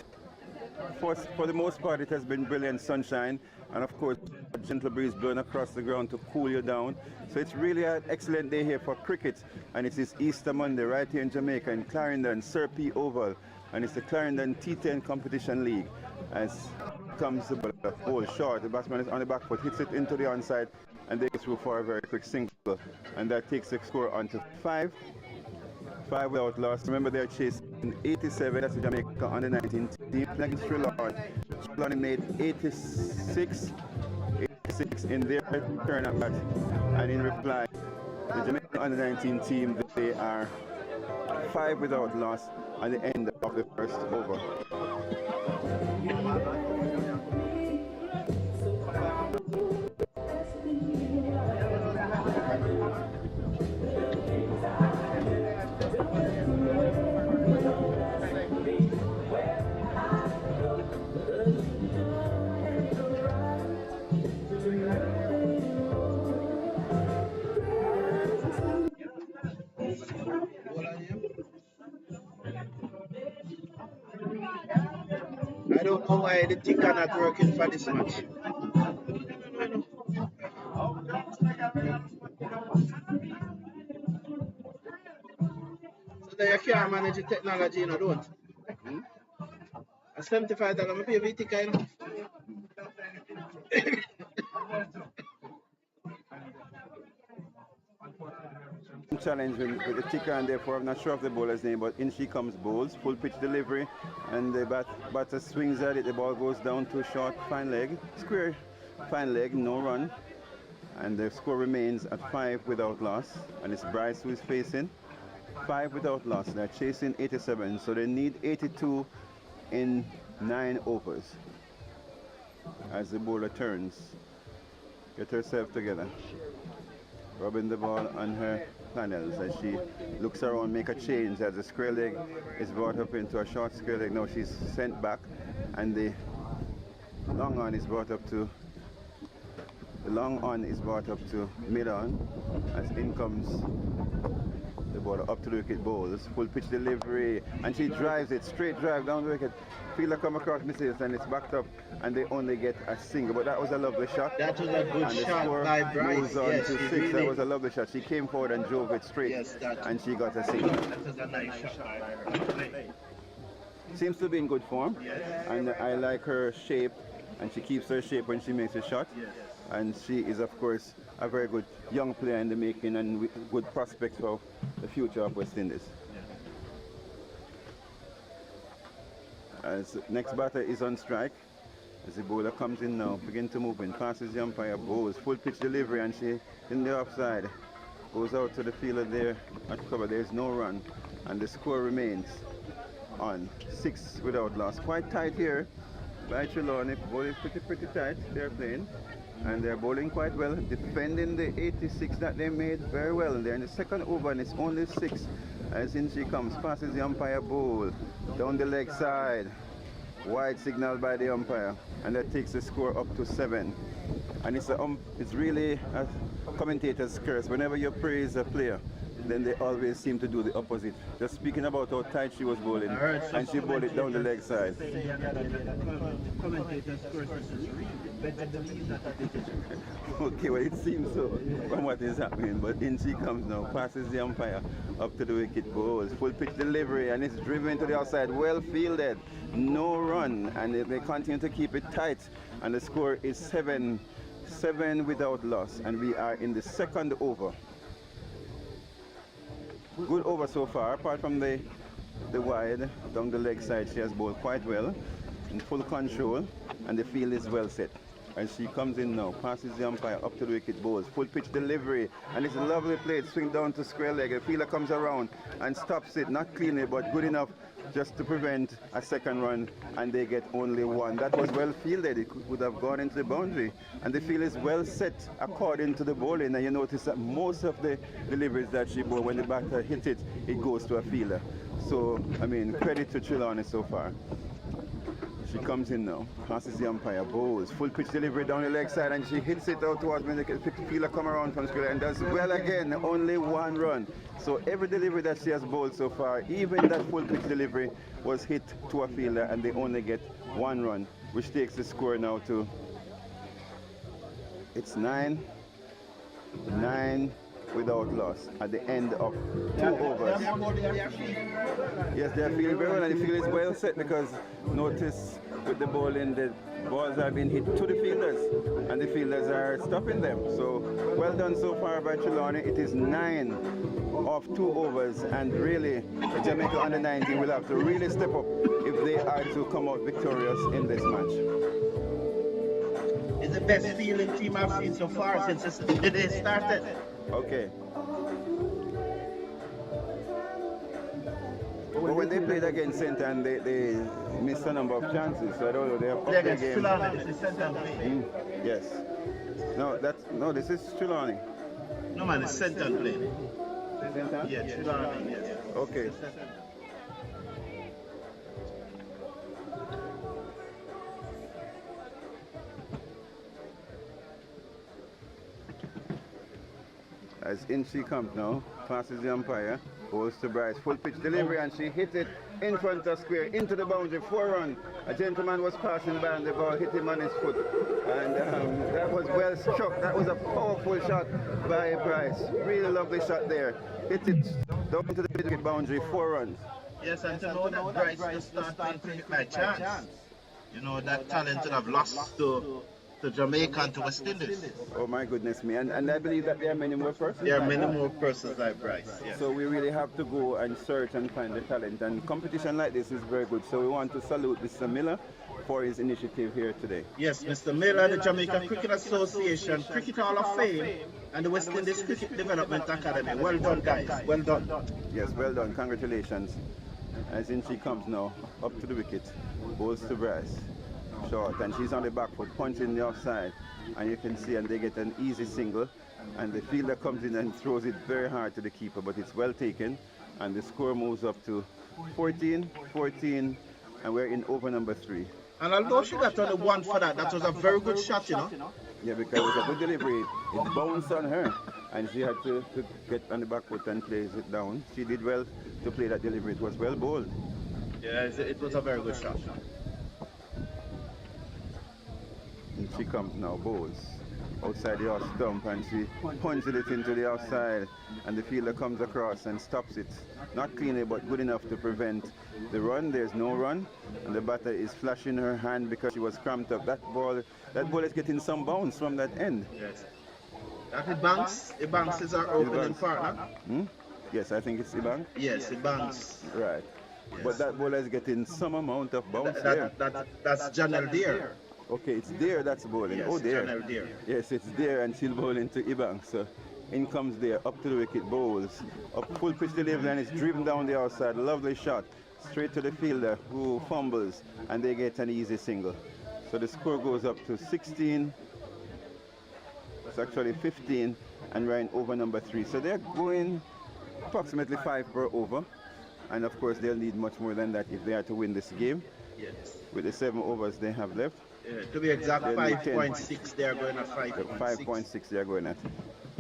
for the most part it has been brilliant sunshine, and of course a gentle breeze blowing across the ground to cool you down. So it's really an excellent day here for cricket, and it is Easter Monday right here in Jamaica in Clarendon, Sir P Oval, and it's the Clarendon T10 Competition League. As comes the ball short, the batsman is on the back foot, hits it into the onside, and they go through for a very quick single, and that takes the score on to 5 without loss. Remember, they're chasing 87. That's the Jamaica U19 team against Trelawney made 86 in their turn at bat, and in reply, the Jamaica U19 team, they are 5 without loss at the end of the first over. I don't know why the ticker not working for this match. So there you can't manage the technology, you know, don't. A $75 I pay for the ticker, you know. Challenge with the ticker, and therefore I'm not sure of the bowler's name, but in she comes bowls, full pitch delivery, and the batter swings at it, the ball goes down to short, fine leg, square, fine leg, no run, and the score remains at 5 without loss, and it's Bryce who is facing 5 without loss. They're chasing 87, so they need 82 in 9 overs. As the bowler turns, get herself together, rubbing the ball on her panels as she looks around, make a change as the square leg is brought up into a short square leg. Now she's sent back, and the long on is brought up to mid on, as in comes the ball up to the wicket, bowls, full pitch delivery, and she drives it, straight drive down the wicket. Fielder come across, misses, and it's backed up, and they only get a single. But that was a lovely shot. That was a good and the shot score by Bryce. moves on Yes, to 6. really, That was a lovely shot. She came forward and drove it straight, yes, and she got a single. that was a nice shot by her. Seems to be in good form, and I like her shape, and she keeps her shape when she makes a shot. Yes. And she is, of course, a very good young player in the making, and with good prospects for the future of West Indies. As next batter is on strike, as the bowler comes in now, begin to move in, passes the umpire, bowls, full pitch delivery, and she in the offside, goes out to the fielder there at cover. There's no run, and the score remains on 6 without loss. Quite tight here by Trelawney, bowling pretty tight. They're playing, and they're bowling quite well, defending the 86 that they made very well. They're in the second over, and it's only 6. As in she comes, passes the umpire, bowl down the leg side, wide signal by the umpire, and that takes the score up to 7. And it's really a commentator's curse. Whenever you praise a player, then they always seem to do the opposite. Just speaking about how tight she was bowling, and she bowled it down the leg side. Okay, well, it seems so from what is happening, but in she comes now, passes the umpire up to the wicket, bowls, full pitch delivery, and it's driven to the outside, well fielded, no run, and they continue to keep it tight, and the score is 7 without loss, and we are in the second over. Good over so far, apart from the wide down the leg side. She has bowled quite well, in full control, and the field is well set. As she comes in now, passes the umpire up to the wicket, bowls, full pitch delivery, and it's a lovely play, swing down to square leg. The fielder comes around and stops it, not cleanly, but good enough just to prevent a second run, and they get only 1. That was well fielded. It would have gone into the boundary, and the field is well set according to the bowling. And you notice that most of the deliveries that she bowled, when the batter hits it, it goes to a fielder. So, I mean, credit to Trelawney so far. She comes in now, passes the umpire, bowls, full pitch delivery down the leg side, and she hits it out towards me. The fielder come around from square and does well again, only 1 run. So every delivery that she has bowled so far, even that full pitch delivery, was hit to a fielder, and they only get 1 run, which takes the score now to, it's 9 without loss at the end of 2 overs. Yes, they're feeling very well, and the field is well set, because notice with the bowling, the balls are being hit to the fielders, and the fielders are stopping them. So well done so far by Trelawney. It is 9 of 2 overs, and really the Jamaica U19 will have to really step up if they are to come out victorious in this match. It's the best feeling team I've seen so far since they started. Okay. But when they played against Centre, and they missed a number of chances, so I don't know, they have upped their game. Yes. No, this is Trelawney. No man, it's Centre playing. Centre? Yeah, Trelawney, yes. Okay. As in she comes now, passes the umpire, goes to Bryce, full pitch delivery, and she hit it in front of square, into the boundary, 4-run. A gentleman was passing by and the ball hit him on his foot. And that was well struck. That was a powerful shot by Bryce. Really lovely shot there. Hit it down to the wicket boundary, 4 runs. Yes, and to know that Bryce just start playing cricket by chance. You know, that talent would have lost to Jamaica and to West Indies. Oh my goodness me. And I believe that there are many more persons. There are many more persons like Bryce, yes. So we really have to go and search and find the talent. And competition like this is very good. So we want to salute Mr. Miller for his initiative here today. Yes, Mr. Miller, the Jamaica Cricket Association, Cricket Hall of Fame, and the West Indies Cricket Development Academy. Well done, guys. Well done. Yes, well done. Congratulations. As in she comes now, up to the wicket, bowls to Bryce. Short, and she's on the back foot, punching the offside, and you can see, and they get an easy single, and the fielder comes in and throws it very hard to the keeper, but it's well taken, and the score moves up to 14, and we're in over number 3. And although she got on the 1 for that, that was a very good shot, you know. Yeah, because it was a good delivery. It bounced on her, and she had to get on the back foot and place it down. She did well to play that delivery. It was well bowled. Yeah, it was a very good shot. And she comes now, bowls outside the off stump, and she punches it into the outside, and the fielder comes across and stops it. Not cleanly, but good enough to prevent the run. There's no run, and the batter is flashing her hand because she was cramped up. That ball is getting some bounce from that end. Yes. That Ibanks is our opening partner. Yes, I think it's Ibanks. Yes, Ibanks. Right. Yes. But that ball is getting some amount of bounce there. That's Janelle Deer. Okay, it's there that's bowling. Yes, oh, there. Janelle Deer. Yes, it's there, and she'll bowl into Ibanks. So in comes there, up to the wicket, bowls. Up full pitch delivery, and it's driven down the outside. Lovely shot. Straight to the fielder, who fumbles, and they get an easy single. So the score goes up to 16. It's actually 15, and we're in over number 3. So they're going approximately 5 per over. And of course, they'll need much more than that if they are to win this game. Yes. With the 7 overs they have left. To be exact, 5.6. They are going at 5.6. 5.6 they are going at.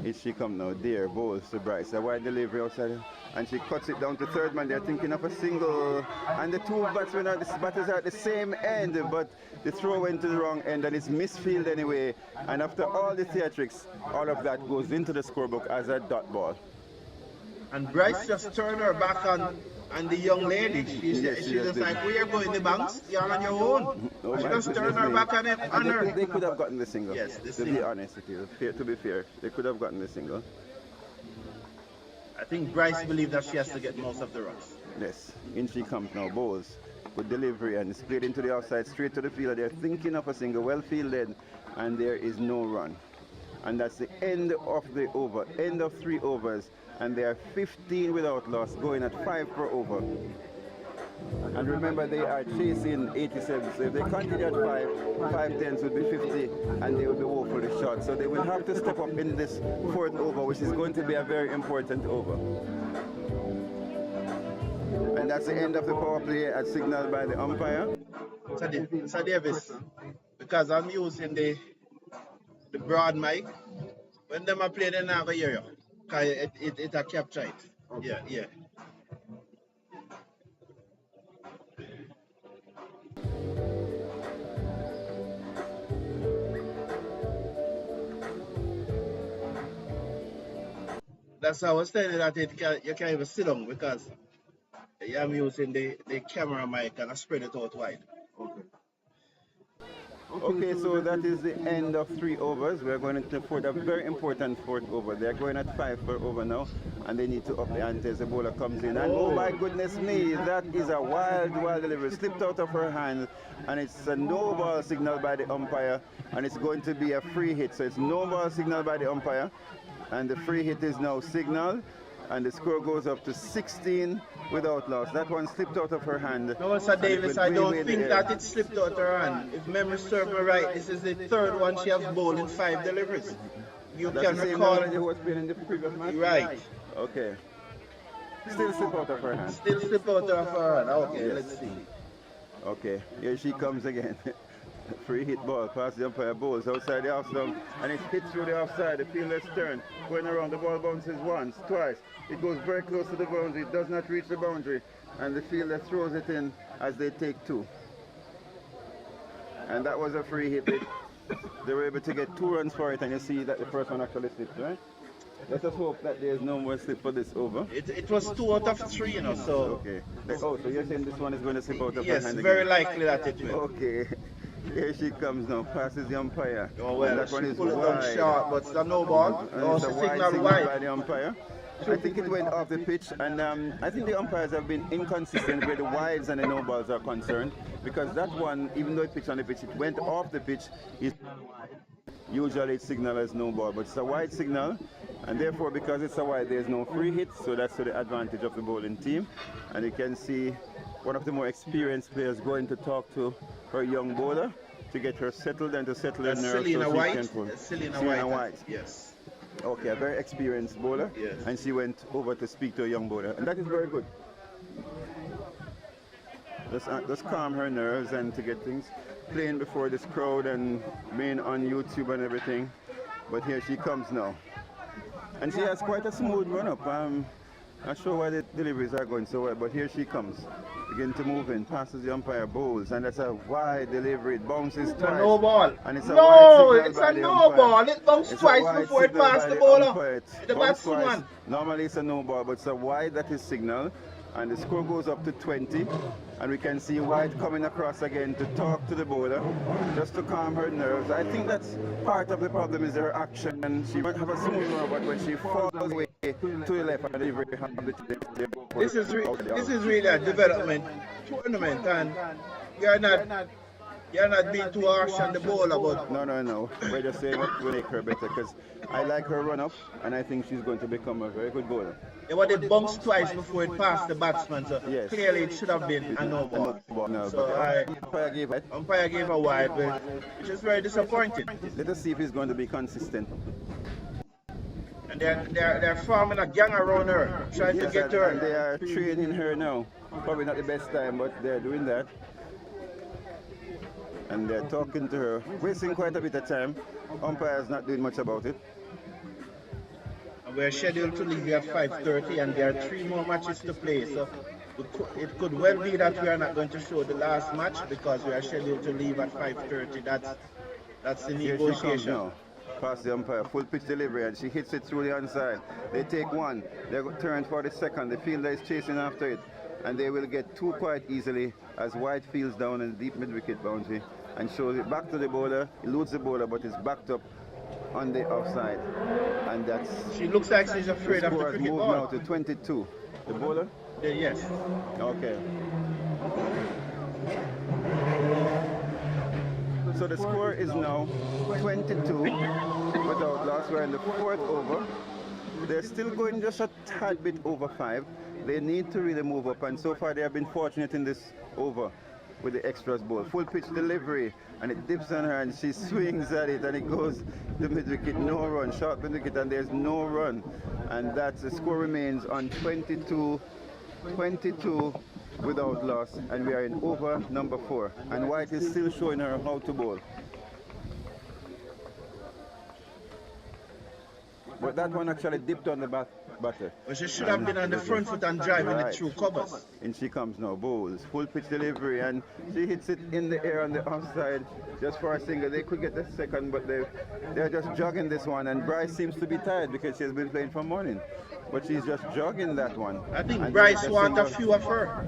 Here she comes now. There, bowls to Bryce. A wide delivery outside, and she cuts it down to third man. They're thinking of a single, and the two batters are at the same end, but the throw went to the wrong end, and it's misfield anyway. And after all the theatrics, all of that goes into the scorebook as a dot ball. And Bryce just turned her back on the young lady. She's just like, we are going the banks, you're on your own. Oh, she just turned her back on her. They could have gotten the single. Yes, to be honest with you, to be fair, they could have gotten the single. I think Bryce believes that she has to get most of the runs. Yes, in she comes now, bowls. Good delivery, and it's played into the outside, straight to the fielder. They're thinking of a single, well fielded, and there is no run. And that's the end of the over, end of 3 overs. And they are 15 without loss, going at 5 per over. And remember, they are chasing 87. So if they continue at 5 tens would be 50, and they will be woefully short. So they will have to step up in this 4th over, which is going to be a very important over. And that's the end of the power play as signaled by the umpire. Sir Davis, because I'm using the broad mic, when them are playing, they're not going to hear you. It a capture it. Okay. Yeah. That's how I was telling you that you can't even sit down because I'm using the camera mic and I spread it out wide. Okay. Okay, so that is the end of 3 overs. We're going to for a very important 4th over. They're going at 5 per over now, and they need to up the ante as the bowler comes in. And oh my goodness me, that is a wild delivery. Slipped out of her hand, and it's a no ball signal by the umpire, and it's going to be a free hit. So it's no ball signal by the umpire, and the free hit is now signaled, and the score goes up to 16 without loss. That one slipped out of her hand. No, Sir Davis, I don't think that it slipped out her hand. If memory serves me right, this is the 3rd one she has bowled in 5 deliveries. You That's can the same recall lady who was playing in the previous match? Right. Okay. Still slip out of her hand. Still slip out of her hand. Okay, Yes. let's see. Okay, here she comes again. Free hit ball past the umpire, bowls outside the off stump, and it hits through the offside. The fielder's turn, going around, the ball bounces once, twice. It goes very close to the boundary, it does not reach the boundary, and the fielder throws it in as they take two. And that was a free hit. They were able to get 2 runs for it, and you see that the first one actually slipped, right? Let us hope that there's no more slip for this over. It was 2 out of 3, you know, so... Okay. Oh, so you're saying this one is going to slip out of yes, the hand very again? likely that it will. Okay. Here she comes now, passes the umpire. Oh well, that one she is pulled it down wide. short, but it's a no ball. And No, it's she a wide signal signal wide. by the umpire. I think it went off the pitch, and I think the umpires have been inconsistent where the wides and the no balls are concerned, because that one, even though it pitched on the pitch, it went off the pitch. Usually it's signaled as no ball, but it's a wide signal, and therefore because it's a wide, there's no free hit, so that's to the advantage of the bowling team. And you can see one of the more experienced players going to talk to her young bowler to get her settled and to settle her nerves. Selena White. Selena White. Yes. Okay, a very experienced bowler. Yes. And she went over to speak to a young bowler, and that is very good. Just calm her nerves and to get things playing before this crowd and being on YouTube and everything. But here she comes now. And she has quite a smooth run up. Not sure why the deliveries are going so well, but here she comes. Begin to move in, passes the umpire, bowls, and that's a wide delivery. It bounces twice. A no ball. And it's a no, wide it's signal a by no the umpire. ball. It bounced It's twice before it passed the bowler. The batsman. Normally it's a no ball, but it's a wide that is signal, and the score goes up to 20. And we can see White coming across again to talk to the bowler, just to calm her nerves. I think that's part of the problem is her action, and she might have a smooth run, but when she falls away to the left, and this is really a development tournament, and you're not being too harsh on the bowler, but no. We're just saying what will make her better, because I like her run up, and I think she's going to become a very good bowler. yeah, but it bounced twice before it passed the batsman, so yes. Clearly it should have been a no ball. No, so umpire gave a wide, which is very disappointing. Let us see if he's going to be consistent. And they're forming a gang around her, trying to get her. And they are training her now. Probably not the best time, but they're doing that. And they're talking to her, wasting quite a bit of time. Umpire's not doing much about it. We're scheduled to leave at 5:30, and there are 3 more matches to play. So it could well be that we are not going to show the last match because we are scheduled to leave at 5:30. That's the negotiation. Now. Past the umpire, full pitch delivery, and she hits it through the onside. They take 1, they turn for the second. The fielder is chasing after it, and they will get 2 quite easily as White fields down in the deep mid-wicket boundary and shows it back to the bowler. Eludes the bowler, but is backed up on the offside, and that's. She looks like she's afraid of the score has cricket moved ball. now to 22. The bowler? Yes. Okay. So the score is now 22 without loss. We're in the 4th over. They're still going just a tad bit over 5. They need to really move up, and so far they have been fortunate in this over with the extras ball. Full pitch delivery, and it dips on her, and she swings at it, and it goes to mid-wicket, no run. Short mid-wicket, and there's no run. And that's the score remains on 22 without loss, and we are in over number 4. And White is still showing her how to bowl. But that one actually dipped on the batter. Well, she should have been on the front foot and driving it through covers. And she comes now, bowls, full pitch delivery, and she hits it in the air on the offside just for a single. They could get the second, but they're just jogging this one, and Bryce seems to be tired because she has been playing from morning. But she's just jogging that one. I think Bryce wants a few of her.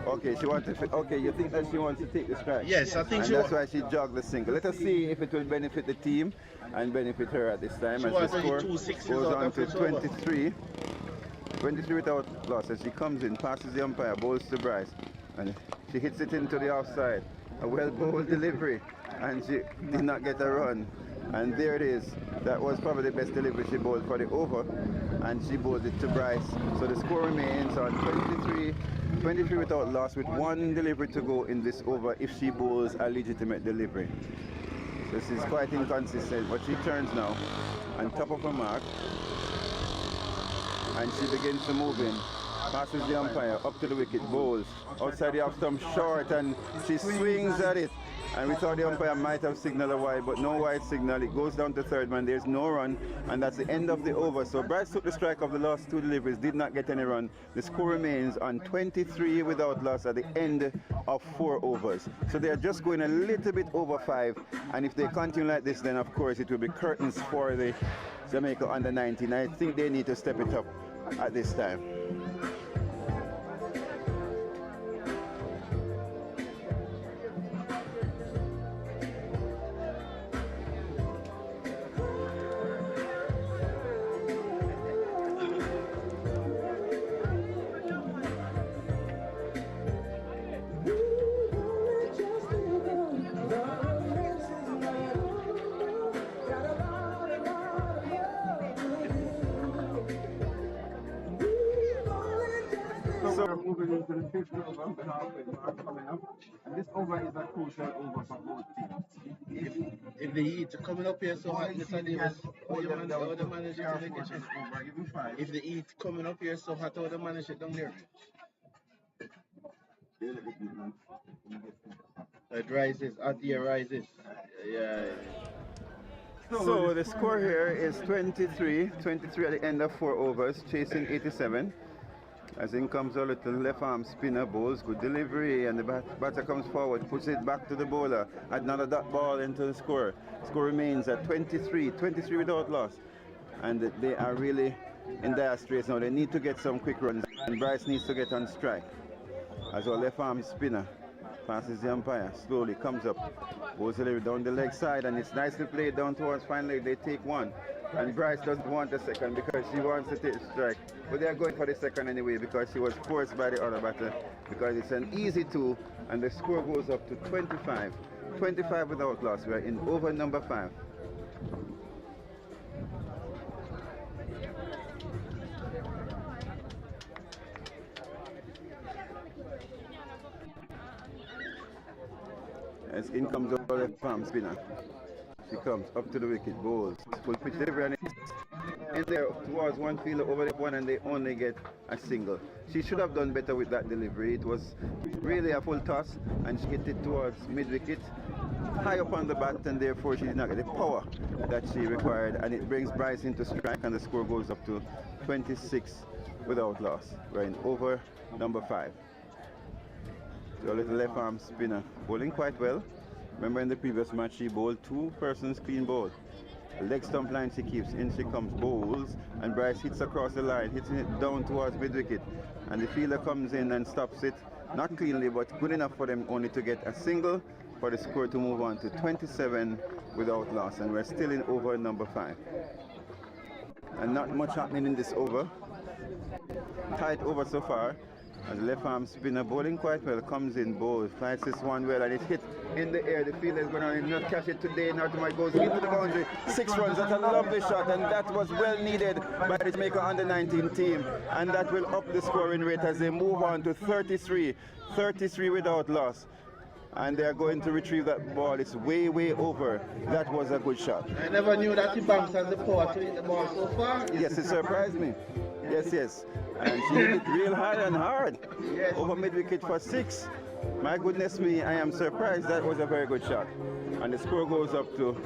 Okay, she wants to. Okay, you think that she wants to take the strike? Yes, I think and that's why she jogged the single. Let us see if it will benefit the team and benefit her at this time. She as the score goes on to 23. 23 without loss. As she comes in, passes the umpire, bowls to Bryce, and she hits it into the offside. A well bowled delivery, and she did not get a run. And there it is. That was probably the best delivery she bowled for the over, and she bowled it to Bryce. So the score remains on 23 without loss, with 1 delivery to go in this over if she bowls a legitimate delivery. So she's quite inconsistent, but she turns now on top of her mark, and she begins to move in. Passes the umpire up to the wicket, bowls outside the off stump short, and she swings at it, And we thought the umpire might have signaled a wide, but no wide signal. It goes down to third man. There's no run, and that's the end of the over. So Bryce took the strike of the last two deliveries, did not get any run. The score remains on 23 without loss at the end of 4 overs. So they are just going a little bit over 5, and if they continue like this, then of course it will be curtains for the Jamaica under-19. I think they need to step it up at this time. Moving into the 5th over, the halfway mark coming up, and this over is a crucial over for both teams. If the heat coming up here so hot, Mr. Davis, how the manage it to get it? If the heat coming up here so hot, how the manage it down there? It rises, out here rises. Yeah. So the score here is 23 at the end of 4 overs, chasing 87. As in comes a little left arm spinner, bowls, good delivery, and the batter comes forward, puts it back to the bowler, another dot ball into the score. Score remains at 23 without loss. And they are really in dire straits now. They need to get some quick runs, and Bryce needs to get on strike. As our left arm spinner passes the umpire, slowly comes up, bowls delivery down the leg side, and it's nicely played down towards final leg. They take one. And Bryce doesn't want the second because she wants to take the strike. But they are going for the second anyway because she was forced by the other batter, because it's an easy 2, and the score goes up to 25. 25 without loss. We are in over number 5. As in comes the left arm spinner. She comes up to the wicket, bowls, full pitch delivery, and it's in there towards one fielder over the one, and they only get a single. She should have done better with that delivery. It was really a full toss, and she hit it towards mid-wicket, high up on the bat, and therefore she did not get the power that she required, and it brings Bryce into strike, and the score goes up to 26 without loss. We're in over number 5. So a little left arm spinner, bowling quite well. Remember in the previous match she bowled 2 persons clean bowl. The leg stump line she keeps, in she comes, bowls, and Bryce hits across the line, hitting it down towards mid-wicket, and the fielder comes in and stops it, not cleanly but good enough for them only to get a single for the score to move on to 27 without loss, and we're still in over number 5. And not much happening in this over. Tight over so far. As left arm spinner bowling quite well, comes in, bowls, fights this one well, and it's hit in the air. The fielder is going to not catch it today, not tomorrow. Goes into the boundary. 6 runs. That's a lovely shot, and that was well needed by the Jamaica under-19 team. And that will up the scoring rate as they move on to 33 without loss. And they are going to retrieve that ball. It's way over. That was a good shot. I never knew that the Banks has the power to hit the ball so far. Yes, it surprised me. Yes. And she hit it real high and hard. Yes. Over mid-wicket for 6. My goodness me, I am surprised. That was a very good shot. And the score goes up to,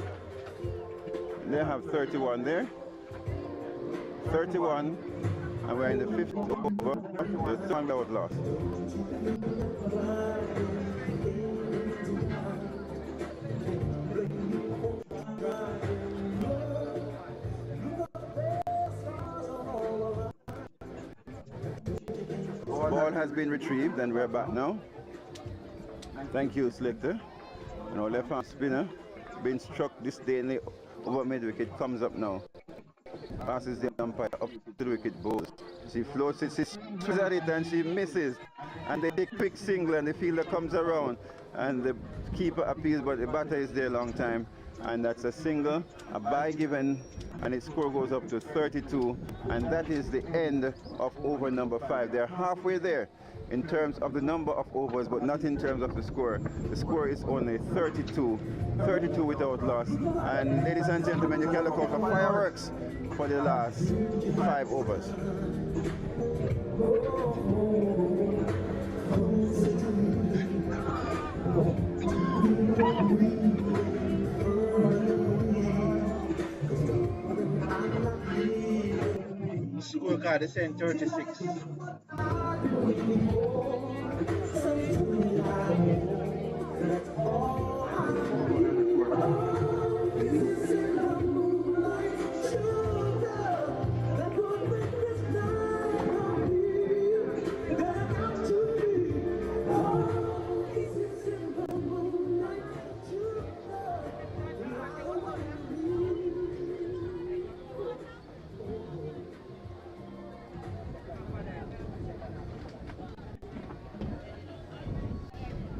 they have 31 there. 31. And we're in the 5th over. The 3rd without loss. Ball has been retrieved, and we're back now. Thank you, selector. And our left arm spinner being struck disdainfully over mid-wicket comes up now. Passes the umpire up to the wicket, bowls. She floats it, she swings at it, and she misses. And they take quick single, and the fielder comes around, and the keeper appeals, but the batter is there a long time. And that's a single, a bye given, and its score goes up to 32, and that is the end of over number 5. They're halfway there in terms of the number of overs, but not in terms of the score. The score is only 32 without loss. And ladies and gentlemen, you can look out for fireworks for the last 5 overs. because they're saying 36.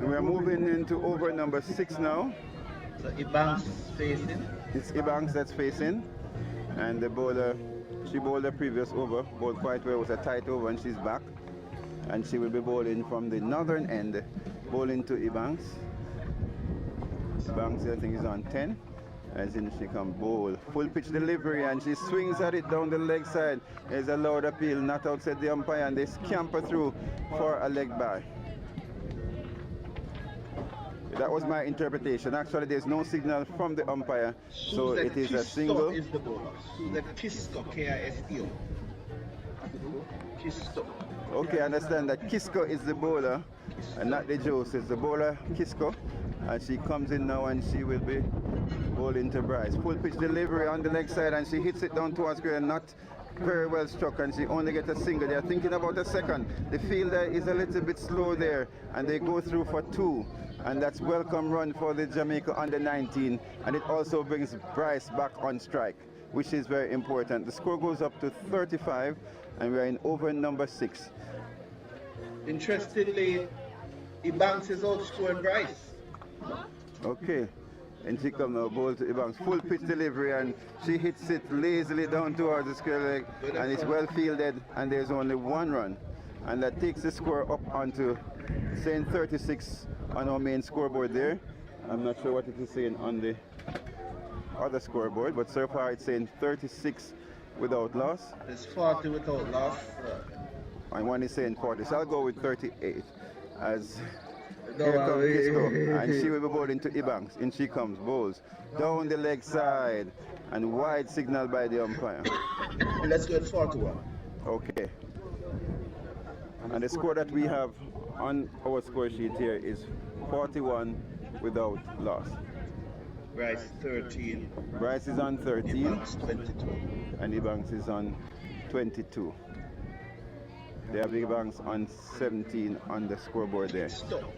And we are moving into over number 6 now. So Ibanks facing. It's Ibanks that's facing, and the bowler, she bowled the previous over, bowled quite well, it was a tight over, and she's back. And she will be bowling from the northern end, bowling to Ibanks. Ibanks, I think, is on 10. As in, she can bowl. Full pitch delivery, and she swings at it down the leg side. There's a loud appeal, not outside the umpire, and they scamper through for a leg bye. That was my interpretation. Actually, there's no signal from the umpire, so it is a single. Is the bowler. Susan Kisko, K-I-S-T-O. Kisko. Okay, I understand that Kisko is the bowler, and not the Joes. It's the bowler, Kisko. And she comes in now, and she will be bowling to Bryce. Full pitch delivery on the leg side, and she hits it down towards square, not very well struck, and she only gets a single. They are thinking about a second. The fielder is a little bit slow there, and they go through for 2. And that's welcome run for the Jamaica U19, and it also brings Bryce back on strike, which is very important. The score goes up to 35, and we are in over number 6. Interestingly, Ibanks is outscoring Bryce. Okay, and she comes now, bowl to Ibanks, full pitch delivery, and she hits it lazily down towards the square leg, and it's well fielded, and there's only 1 run, and that takes the score up onto saying 36 on our main scoreboard there. I'm not sure what it is saying on the other scoreboard, but so far it's saying 36 without loss. It's 40 without loss. And one is saying 40, so I'll go with 38. As here comes Kisco, and she will be bowling to Ibanks. In she comes, bowls down the leg side, and wide signal by the umpire. Let's go at 41. Okay. And the score that we have on our score sheet here is 41 without loss. Bryce 13. Bryce is on 13. Ibanks 22. And Ibanks is on 22. They have Ibanks on 17 on the scoreboard there.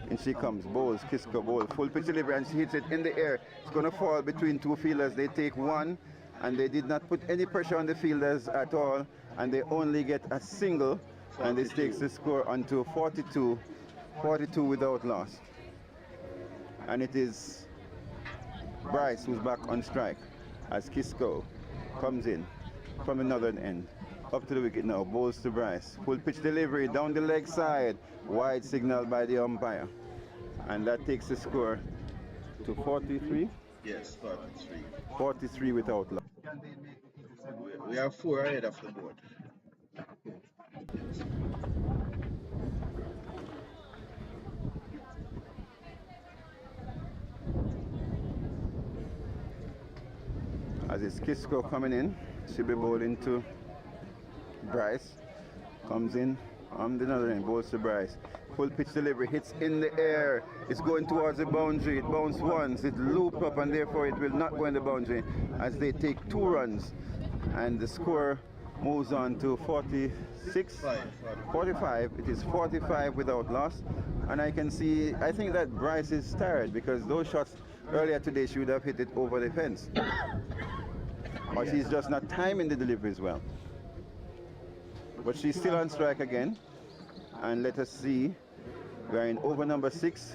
And she comes, bowls, Kisko bowl, full pitch delivery, and she hits it in the air. It's going to fall between 2 fielders. They take 1, and they did not put any pressure on the fielders at all, and they only get a single, 42. And this takes the score onto 42 without loss. And it is Bryce who's back on strike as Kisko comes in from the northern end. Up to the wicket now, bowls to Bryce. Full pitch delivery down the leg side. Wide signal by the umpire. And that takes the score to 43? Yes, 43. 43 without loss. We are 4 ahead of the board. As it's Kisko coming in, she'll be bowling to Bryce. Comes in on the other end, bowls to Bryce. Full pitch delivery, hits in the air. It's going towards the boundary. It bounced once, it looped up, and therefore it will not go in the boundary as they take 2 runs. And the score moves on to 46, 45. It is 45 without loss. And I can see, I think that Bryce is tired because those shots earlier today she would have hit it over the fence. Or she's just not timing the delivery as well. But she's still on strike again. And let us see, we are in over number 6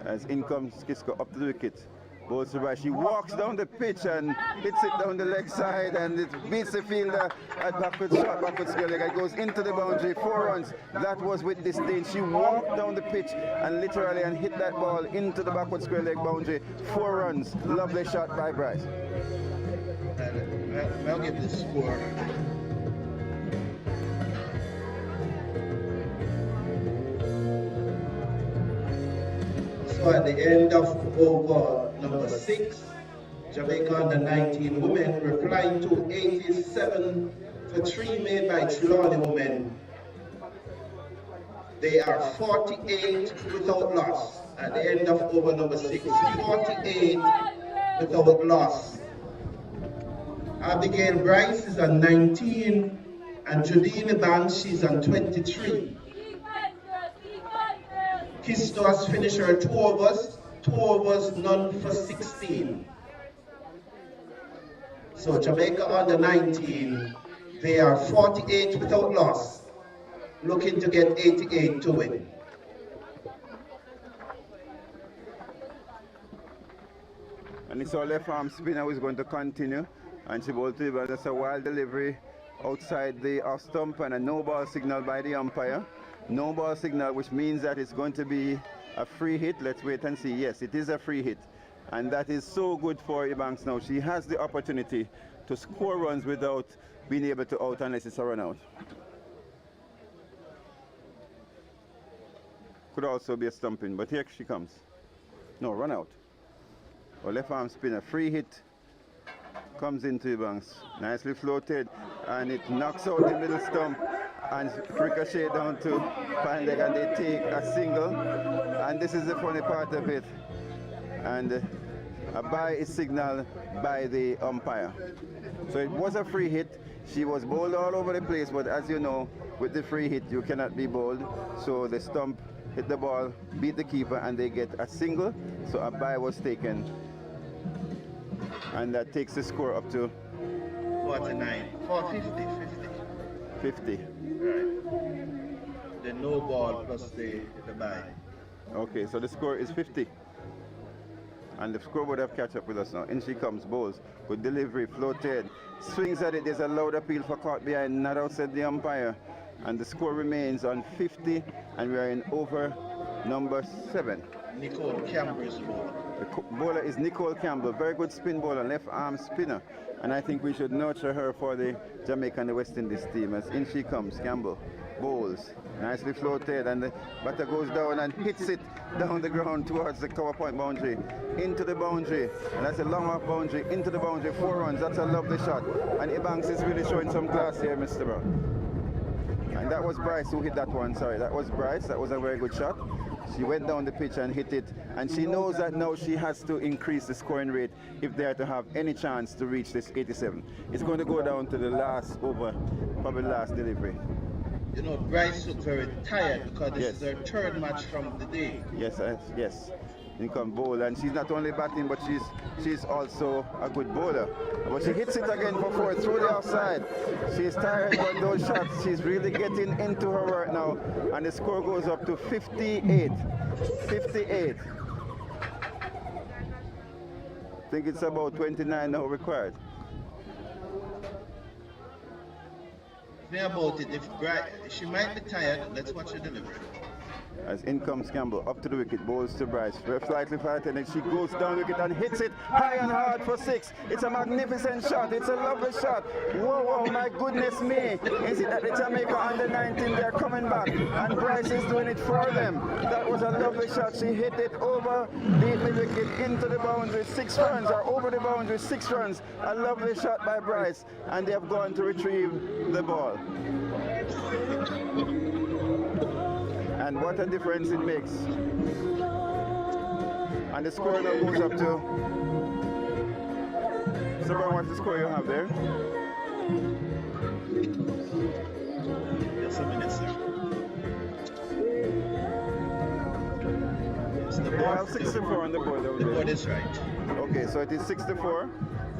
as in comes Kisko up to the wicket. Bowls to Bryce. She walks down the pitch and hits it down the leg side, and it beats the fielder at backward shot, backward square leg. It goes into the boundary, 4 runs. That was with disdain. She walked down the pitch and literally and hit that ball into the backward square leg boundary. 4 runs. Lovely shot by Bryce. I'll give the score. So at the end of over number 6, Jamaica U19 women replying to 87 for for 3 made by Trelawney women. They are 48 without loss at the end of over number 6. 48 without loss. Abigail Bryce is on 19 and Judine Banks, she's on 23. Kisto has finished her 2 overs, none for 16. So Jamaica under 19, they are 48 without loss, looking to get 88 to win. And it's our left arm spinner who is going to continue, and she bowled to, but that's a wild delivery outside the off stump and a no ball signal by the umpire. No ball signal, which means that it's going to be a free hit. Let's wait and see. Yes, it is a free hit. And that is so good for Ebanks now. She has the opportunity to score runs without being able to out unless it's a run out. Could also be a stumping, but here she comes. No, run out. Or left arm spinner, free hit comes into Ebanks. Nicely floated, and it knocks out the middle stump and ricochet down to fine leg, and they take a single. And this is the funny part of it. And a bye is signaled by the umpire. So it was a free hit. She was bowled all over the place, but as you know, with the free hit, you cannot be bowled. So the stump hit the ball, beat the keeper, and they get a single. So a bye was taken. And that takes the score up to 49, 50. 50. Right. The no ball plus the bye. Okay, so the score is 50. And the scoreboard have catch up with us now. In she comes, bowls. Good delivery, floated. Swings at it, there's a loud appeal for caught behind, not outside the umpire. And the score remains on 50, and we are in over number 7. Nicole Campbell is the bowler. The bowler is Nicole Campbell, very good spin bowler, left arm spinner. And I think we should nurture her for the Jamaica and the West Indies team. As in she comes, Campbell bowls, nicely floated, and the batter goes down and hits it down the ground towards the cover point boundary, into the boundary, and that's a long off boundary, into the boundary, 4 runs. That's a lovely shot, and Ebanks is really showing some class here, Mr. Brown. And that was Bryce who hit that one, sorry, that was Bryce, that was a very good shot. She went down the pitch and hit it, and she knows that now she has to increase the scoring rate if they are to have any chance to reach this 87. It's going to go down to the last over, probably the last delivery. You know, Bryce looked very tired because this is her 3rd match from the day. Yes, yes. In come bowl, and she's not only batting, but she's also a good bowler. But she hits it again for 4 through the offside. She's tired, but those shots, she's really getting into her work now, and the score goes up to 58. 58. I think it's about 29 now required. Think about it, if she might be tired, let's watch her delivery. As in comes Campbell, up to the wicket, bowls to Bryce. Ref slightly fighting, and she goes down the wicket and hits it high and hard for 6. It's a magnificent shot. It's a lovely shot. Whoa, whoa, my goodness me. Is it that the Jamaica under 19, they're coming back, and Bryce is doing it for them. That was a lovely shot. She hit it over the wicket into the boundary. 6 runs, or over the boundary, 6 runs. A lovely shot by Bryce, and they have gone to retrieve the ball. And what a difference it makes. And the score now goes up to... So what's the score you have there? Just a minute, sir. Yes, the I have 64 on the board over The there. board is right. Okay, so it is 64.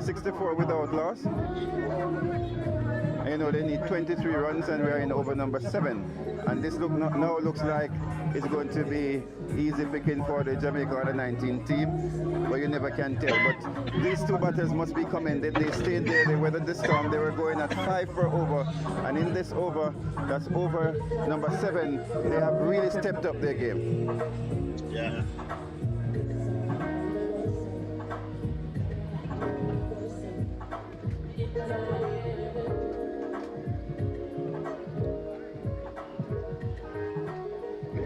64 without loss. And you know they need 23 runs, and we are in over number 7. And this now looks like it's going to be easy picking for the Jamaica under 19 team, but you never can tell. But these 2 batters must be commended. They stayed there, they weathered the storm. They were going at 5 per over, and in this over, that's over number 7, they have really stepped up their game. Yeah.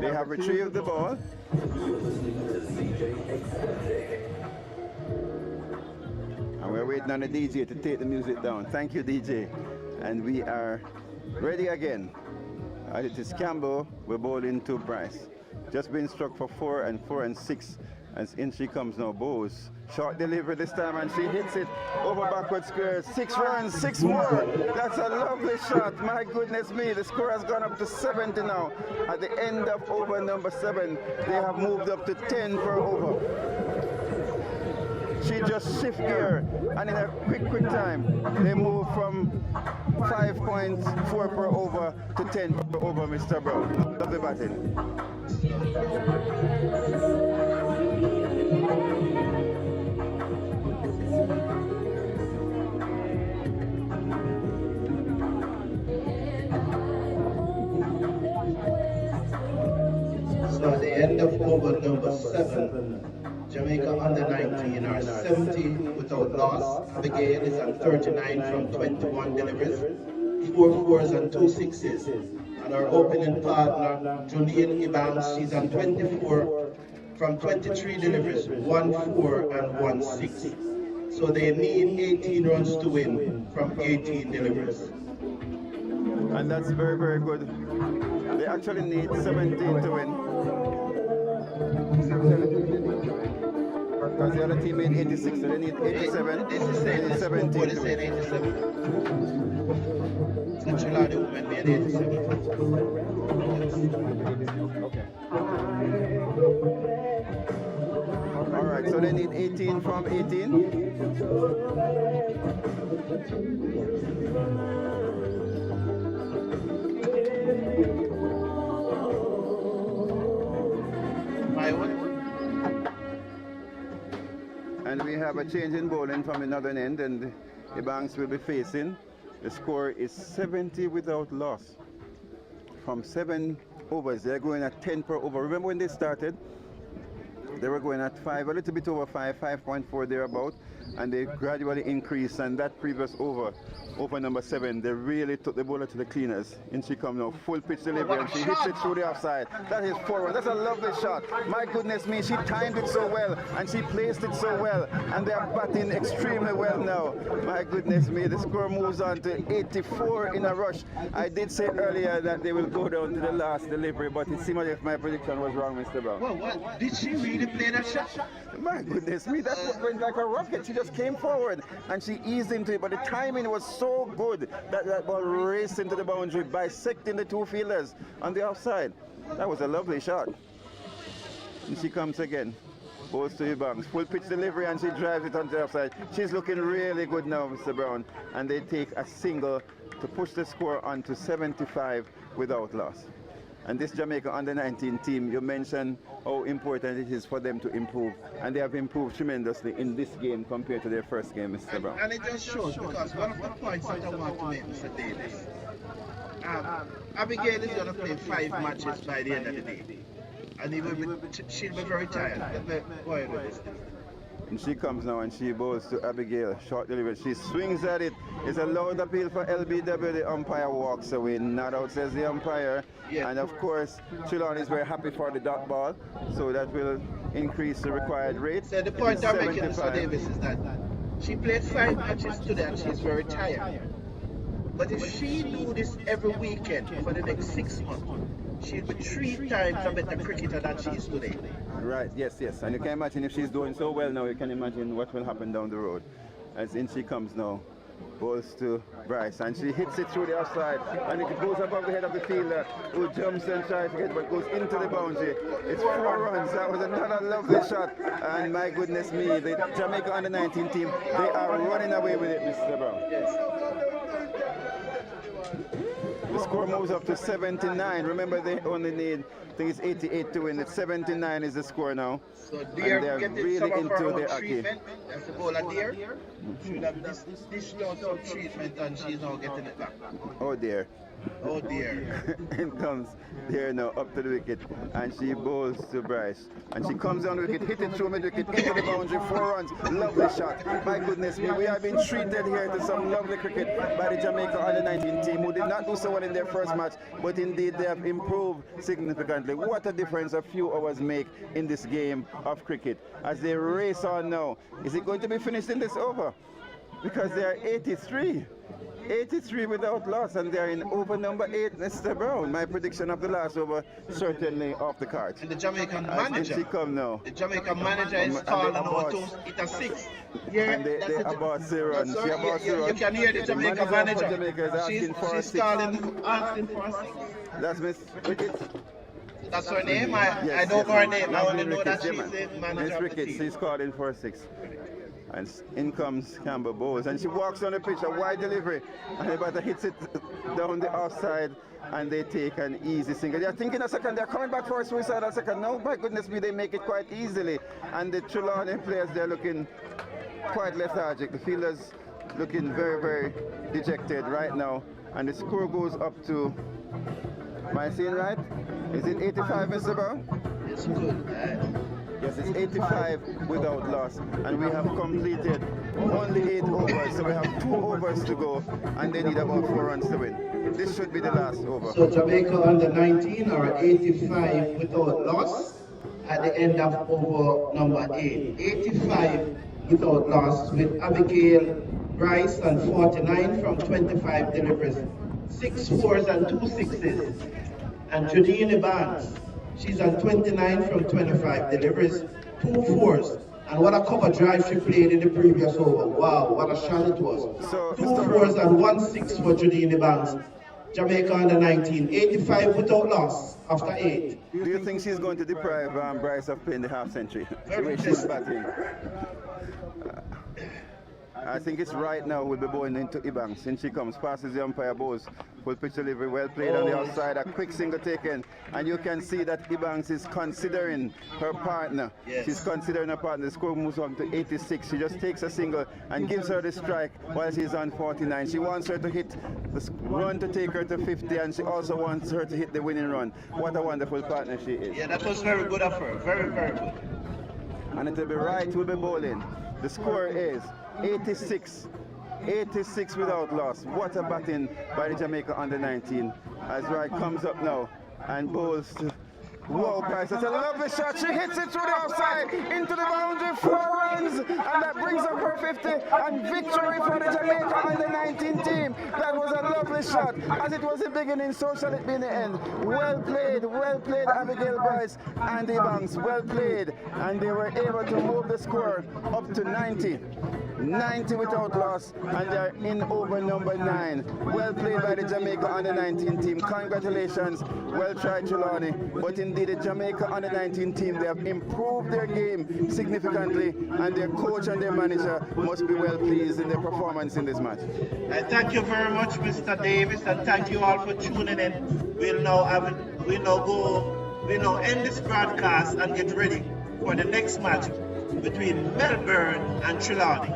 They have retrieved the ball. And we're waiting on the DJ to take the music down. Thank you, DJ. and we are ready again. And it is Campbell, we're bowling to Bryce. Just been struck for 4 and 4 and 6. As in she comes now, Bowes. Short delivery this time, and she hits it over backward square. 6 runs, 6 more. That's a lovely shot. My goodness me, the score has gone up to 70 now. At the end of over number 7, they have moved up to 10 per over. She just shifts gear, and in a quick time, they move from 5.4 per over to 10 per over, Mr. Brown. Love the batting. So at the end of over number 7, Jamaica under 19 are 70 without loss. Abigail is on 39 from 21 deliveries, 4 fours and 2 sixes. And our opening partner, Julian Ibams, she's on 24 from 23 deliveries, 1 4 and 1 6. So they need 18 runs to win from 18 deliveries. And that's very, very good. They actually need 17 to win. Because the other team made 86, so they need 87. They need 17 to win. Central the women made 87. Okay. Alright, so they need 18 from 18. And we have a change in bowling from the northern end, and the Banks will be facing. The score is 70 without loss. From 7 overs, they're going at 10 per over. Remember when they started? They were going at 5, a little bit over 5, 5.4 thereabout, and they gradually increased. And that previous over number 7, they really took the bowler to the cleaners. In she comes now, full pitch delivery, and she hits it through the offside. That is 4 runs. That's a lovely shot. My goodness me, she timed it so well, and she placed it so well, and they are batting extremely well now. My goodness me, the score moves on to 84 in a rush. I did say earlier that they will go down to the last delivery, but it seemed as if my prediction was wrong, Mr. Brown. Well, what? Did she really play that shot? My goodness me, that went like a rocket. She just came forward and she eased into it, but the timing was so good that that ball raced into the boundary, bisecting the 2 fielders on the offside. That was a lovely shot. And she comes again. Bowls to Eubanks. Full pitch delivery, and she drives it onto the offside. She's looking really good now, Mr. Brown. And they take a single to push the score on to 75 without loss. And this Jamaica under 19 team, you mentioned how important it is for them to improve, and they have improved tremendously in this game compared to their first game, Mr. Brown. And it just shows, because one of the points that I want to make, Mr. Davis, Abigail is going to play 5 matches by the end of the day, and she'll be very tired. Go ahead with this. And she comes now and she bowls to Abigail. Short delivery. She swings at it. It's a loud appeal for LBW. The umpire walks away. Not out, says the umpire. Yeah. And of course, Chilon is very happy for the dot ball. So that will increase the required rate. So the point I'm making, Mr. Davis, is that she played 5 matches today and she's very tired. But if she do this every weekend for the next 6 months, she'll be 3 times a better cricketer than she is today. Right, yes. And you can imagine if she's doing so well now, you can imagine what will happen down the road. As in she comes now, bowls to Bryce, and she hits it through the offside, and it goes above the head of the fielder, who jumps and tries to get, but goes into the boundary. It's 4 runs. That was another lovely shot, and my goodness me, the Jamaica under 19 team, they are running away with it, Mr. Brown. Yes. The score moves up to 79. Remember, they only need, I think it's 88 to win. It's 79 is the score now. So Deer getting really into their treatment. That's the bowler Deer. Should have dished out some treatment, and she's now getting it back. Oh dear. Oh dear. In comes there now up to the wicket, and she bowls to Bryce, and she comes down the wicket, hit it through mid wicket into the boundary, 4 runs. Lovely shot. My goodness me, we have been treated here to some lovely cricket by the Jamaica under 19 team, who did not do so well in their first match, but indeed they have improved significantly. What a difference a few hours make in this game of cricket as they race on now. Is it going to be finished in this over? Because they are 83. 83 without loss, and they're in over number 8, Mr. Brown. My prediction of the last over certainly off the cards. And the Jamaican As manager. she come now. The Jamaican manager is calling out to it a 6. Yeah, And they about to run. that's She right. about to You run. can hear the Jamaican for manager. Jamaica is asking for a She's 6. asking for a 6. That's Miss Ricketts. That's her name. I Yes, don't know her name. I Lovely only know that Ricketts, she's yeah, man. the manager Miss of the Ricketts, team. she's calling for a 6. And in comes Campbell Bowles, and she walks on the pitch, a wide delivery, and the batter hits it down the outside, and they take an easy single. They're thinking a second, they're coming back for a suicidal second. No, my goodness me, they make it quite easily. And the Trelawney players, they're looking quite lethargic. The fielders looking very, very dejected right now. And the score goes up to, am I seeing right? Is it 85, Mr. Brown? It's good. Yes, it's 85 without loss, and we have completed only 8 overs, so we have 2 overs to go, and they need about 4 runs to win. This should be the last over. So Jamaica under 19 are 85 without loss at the end of over number 8. 85 without loss with Abigail Bryce on 49 from 25 deliveries. 6 fours and 2 sixes. And Judine Barnes, she's on 29 from 25 deliveries. 2 fours. And what a cover drive she played in the previous over. Wow, what a shot it was. So, 2 fours and 1 6 for Judine Barnes. Jamaica under 19, 85 without loss after 8. Do you think she's going to deprive Bryce of playing the half century? The way she's batting. I think it's right now we'll be going into Ibanks. In she comes, passes the umpire, Bowes, full pitch delivery, well played on the outside, a quick single taken, and you can see that Ibanks is considering her partner. Yes. She's considering her partner. The score moves on to 86. She just takes a single and gives her the strike while she's on 49. She wants her to hit the run to take her to 50, and she also wants her to hit the winning run. What a wonderful partner she is. Yeah, that was very good of her. Very, very good. And it'll be right, we'll be bowling. The score is 86. 86 without loss. What a batting by the Jamaica under 19. As Wright comes up now and bowls to Wow, Price, that's a lovely shot. She hits it through the outside into the boundary, 4 runs, and that brings up her 50 and victory for the Jamaica under 19 team. That was a lovely shot. As it was the beginning, so shall it be in the end. Well played, Abigail Bryce and the Banks. Well played, and they were able to move the score up to 90. 90 without loss, and they're in over number 9. Well played by the Jamaica under 19 team. Congratulations, well tried, Trelawney. But indeed, the Jamaica under 19 team, they have improved their game significantly, and their coach and their manager must be well pleased in their performance in this match. Thank you very much, Mr. Davis, and thank you all for tuning in. We'll now end this broadcast and get ready for the next match between Melbourne and Trelawney.